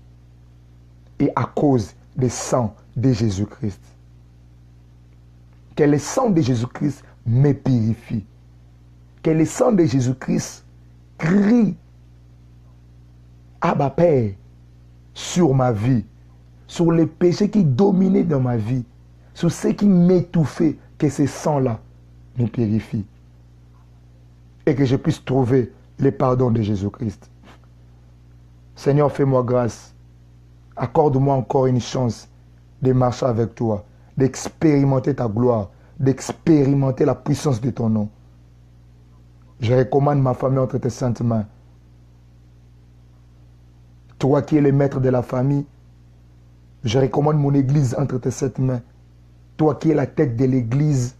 et à cause du sang de Jésus-Christ. Que le sang de Jésus-Christ me purifie. Que le sang de Jésus-Christ crie Abba Père sur ma vie, sur les péchés qui dominaient dans ma vie, sur ce qui m'étouffait, que ce sang-là me purifie. Et que je puisse trouver le pardon de Jésus-Christ. Seigneur, fais-moi grâce. Accorde-moi encore une chance de marcher avec toi, d'expérimenter ta gloire, d'expérimenter la puissance de ton nom. Je recommande ma famille entre tes saintes mains. Toi qui es le maître de la famille, je recommande mon église entre tes saintes mains. Toi qui es la tête de l'église,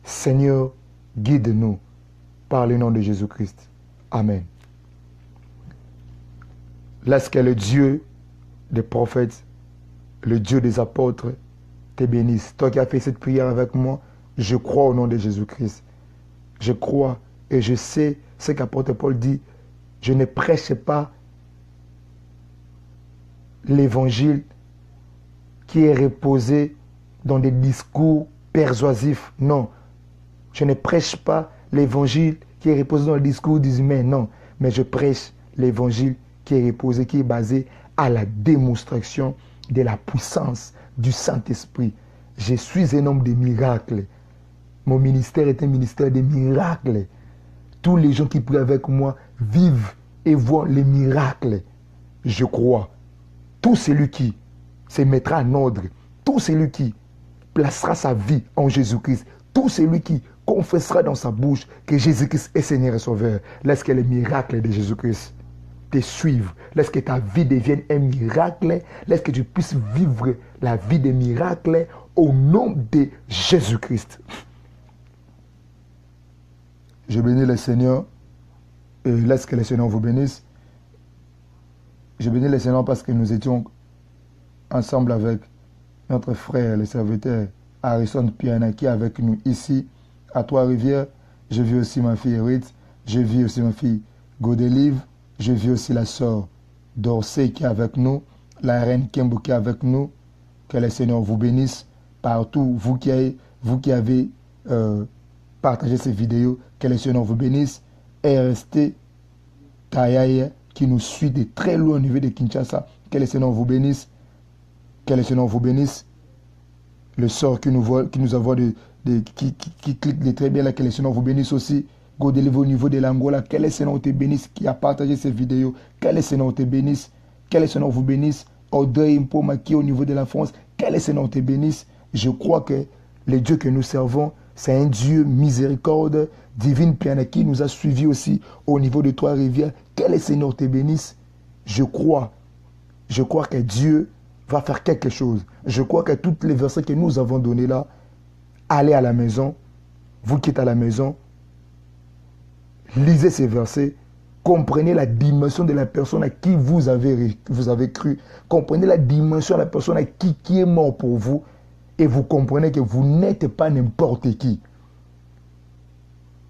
Seigneur, guide-nous par le nom de Jésus-Christ. Amen. Laisse que le Dieu des prophètes, le Dieu des apôtres, te bénisse. Toi qui as fait cette prière avec moi, je crois au nom de Jésus-Christ. Je crois et je sais ce qu'apôtre Paul dit. Je ne prêche pas l'évangile qui est reposé dans des discours persuasifs. Non. Je ne prêche pas l'évangile qui est reposé dans le discours des humains. Non. Mais je prêche l'évangile qui est reposé, qui est basé à la démonstration de la puissance du Saint-Esprit. Je suis un homme de miracles. Mon ministère est un ministère de miracles. Tous les gens qui prient avec moi vivent et voient les miracles. Je crois. Tout celui qui se mettra en ordre, tout celui qui placera sa vie en Jésus-Christ, tout celui qui confessera dans sa bouche que Jésus-Christ est Seigneur et Sauveur, laisse que les miracles de Jésus-Christ te suivent. Laisse que ta vie devienne un miracle. Laisse que tu puisses vivre la vie des miracles au nom de Jésus-Christ. Je bénis le Seigneur et laisse que le Seigneur vous bénisse. Je bénis le Seigneur parce que nous étions ensemble avec notre frère, le serviteur Harrison Piana, qui est avec nous ici à Trois-Rivières. Je vis aussi ma fille Erit, je vis aussi ma fille Godelive, je vis aussi la sœur Dorsey qui est avec nous, la reine Kembo qui est avec nous. Que le Seigneur vous bénisse partout, vous qui avez partagé ces vidéos, que le Seigneur vous bénisse. Et restez Tayaye qui nous suit de très loin au niveau de Kinshasa. Que le Seigneur vous bénisse. Que le Seigneur vous bénisse. Le sort qui nous envoie qui clique de très bien là, que le Seigneur vous bénisse aussi. Godelive au niveau de l'Angola, que le Seigneur te bénisse, qui a partagé ces vidéos, que le Seigneur te bénisse, que le Seigneur vous bénisse. Audrey Impoma qui est au niveau de la France, que le Seigneur te bénisse. Je crois que le Dieu que nous servons, c'est un Dieu miséricorde, divine, piana qui nous a suivis aussi au niveau de Trois-Rivières. Que le Seigneur te bénisse. Je crois que Dieu va faire quelque chose. Je crois que toutes les versets que nous avons donnés là, allez à la maison, vous qui êtes à la maison, lisez ces versets, comprenez la dimension de la personne à qui vous avez cru, comprenez la dimension de la personne à qui est mort pour vous, et vous comprenez que vous n'êtes pas n'importe qui.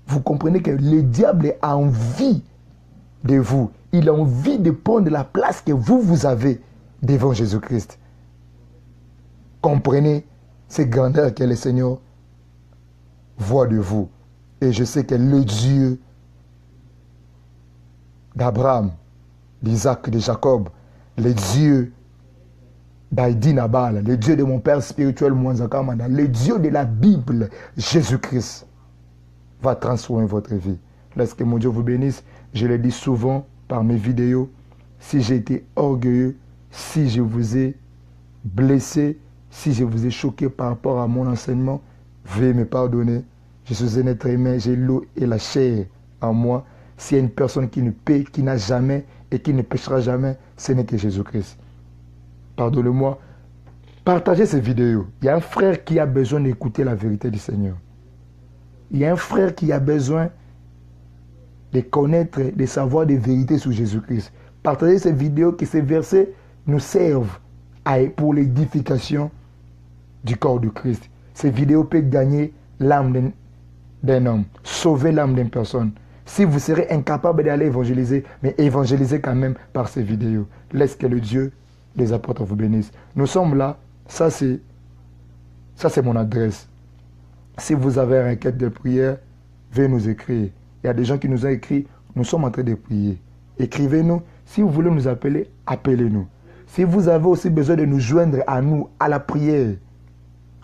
Vous comprenez que le diable a envie de vous. Il a envie de prendre la place que vous avez devant Jésus-Christ. Comprenez ces grandeurs que le Seigneur voit de vous. Et je sais que le Dieu d'Abraham, d'Isaac, de Jacob, le Dieu d'Aïdi Nabal, le Dieu de mon Père spirituel, Mouanzakamana, le Dieu de la Bible, Jésus-Christ, va transformer votre vie. Laisse que mon Dieu vous bénisse. Je le dis souvent par mes vidéos. Si j'ai été orgueilleux, si je vous ai blessé, si je vous ai choqué par rapport à mon enseignement, veuillez me pardonner. Je suis un être humain, j'ai l'eau et la chair en moi. S'il y a une personne qui ne paie, qui n'a jamais et qui ne péchera jamais, ce n'est que Jésus-Christ. Pardonnez-moi. Partagez ces vidéos. Il y a un frère qui a besoin d'écouter la vérité du Seigneur. Il y a un frère qui a besoin de connaître, de savoir des vérités sur Jésus-Christ. Partagez ces vidéos, que ces versets nous servent pour l'édification du corps de Christ. Ces vidéos peuvent gagner l'âme d'un homme, sauver l'âme d'une personne. Si vous serez incapable d'aller évangéliser, mais évangélisez quand même par ces vidéos. Laisse que le Dieu des apôtres vous bénisse. Nous sommes là, ça c'est mon adresse. Si vous avez une requête de prière, veuillez nous écrire. Il y a des gens qui nous ont écrit, nous sommes en train de prier. Écrivez-nous. Si vous voulez nous appeler, appelez-nous. Si vous avez aussi besoin de nous joindre à nous, à la prière,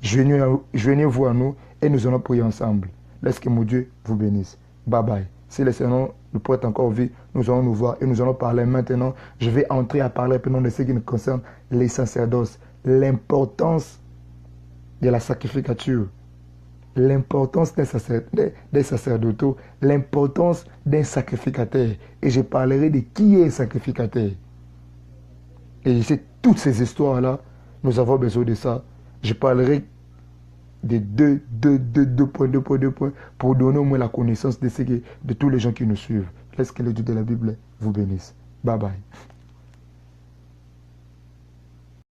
joignez-vous à nous et nous allons prier ensemble. Laisse que mon Dieu vous bénisse. Bye bye. Si le Seigneur nous prête encore vie, nous allons nous voir et nous allons parler maintenant. Je vais entrer à parler maintenant de ce qui nous concerne, les sacerdoces, l'importance de la sacrificature, l'importance des sacerdotaux, l'importance d'un sacrificateur. Et je parlerai de qui est un sacrificateur. Et toutes ces histoires-là, nous avons besoin de ça. Je parlerai de deux points pour donner au moins la connaissance de tous les gens qui nous suivent. Laisse que le Dieu de la Bible vous bénisse. Bye bye.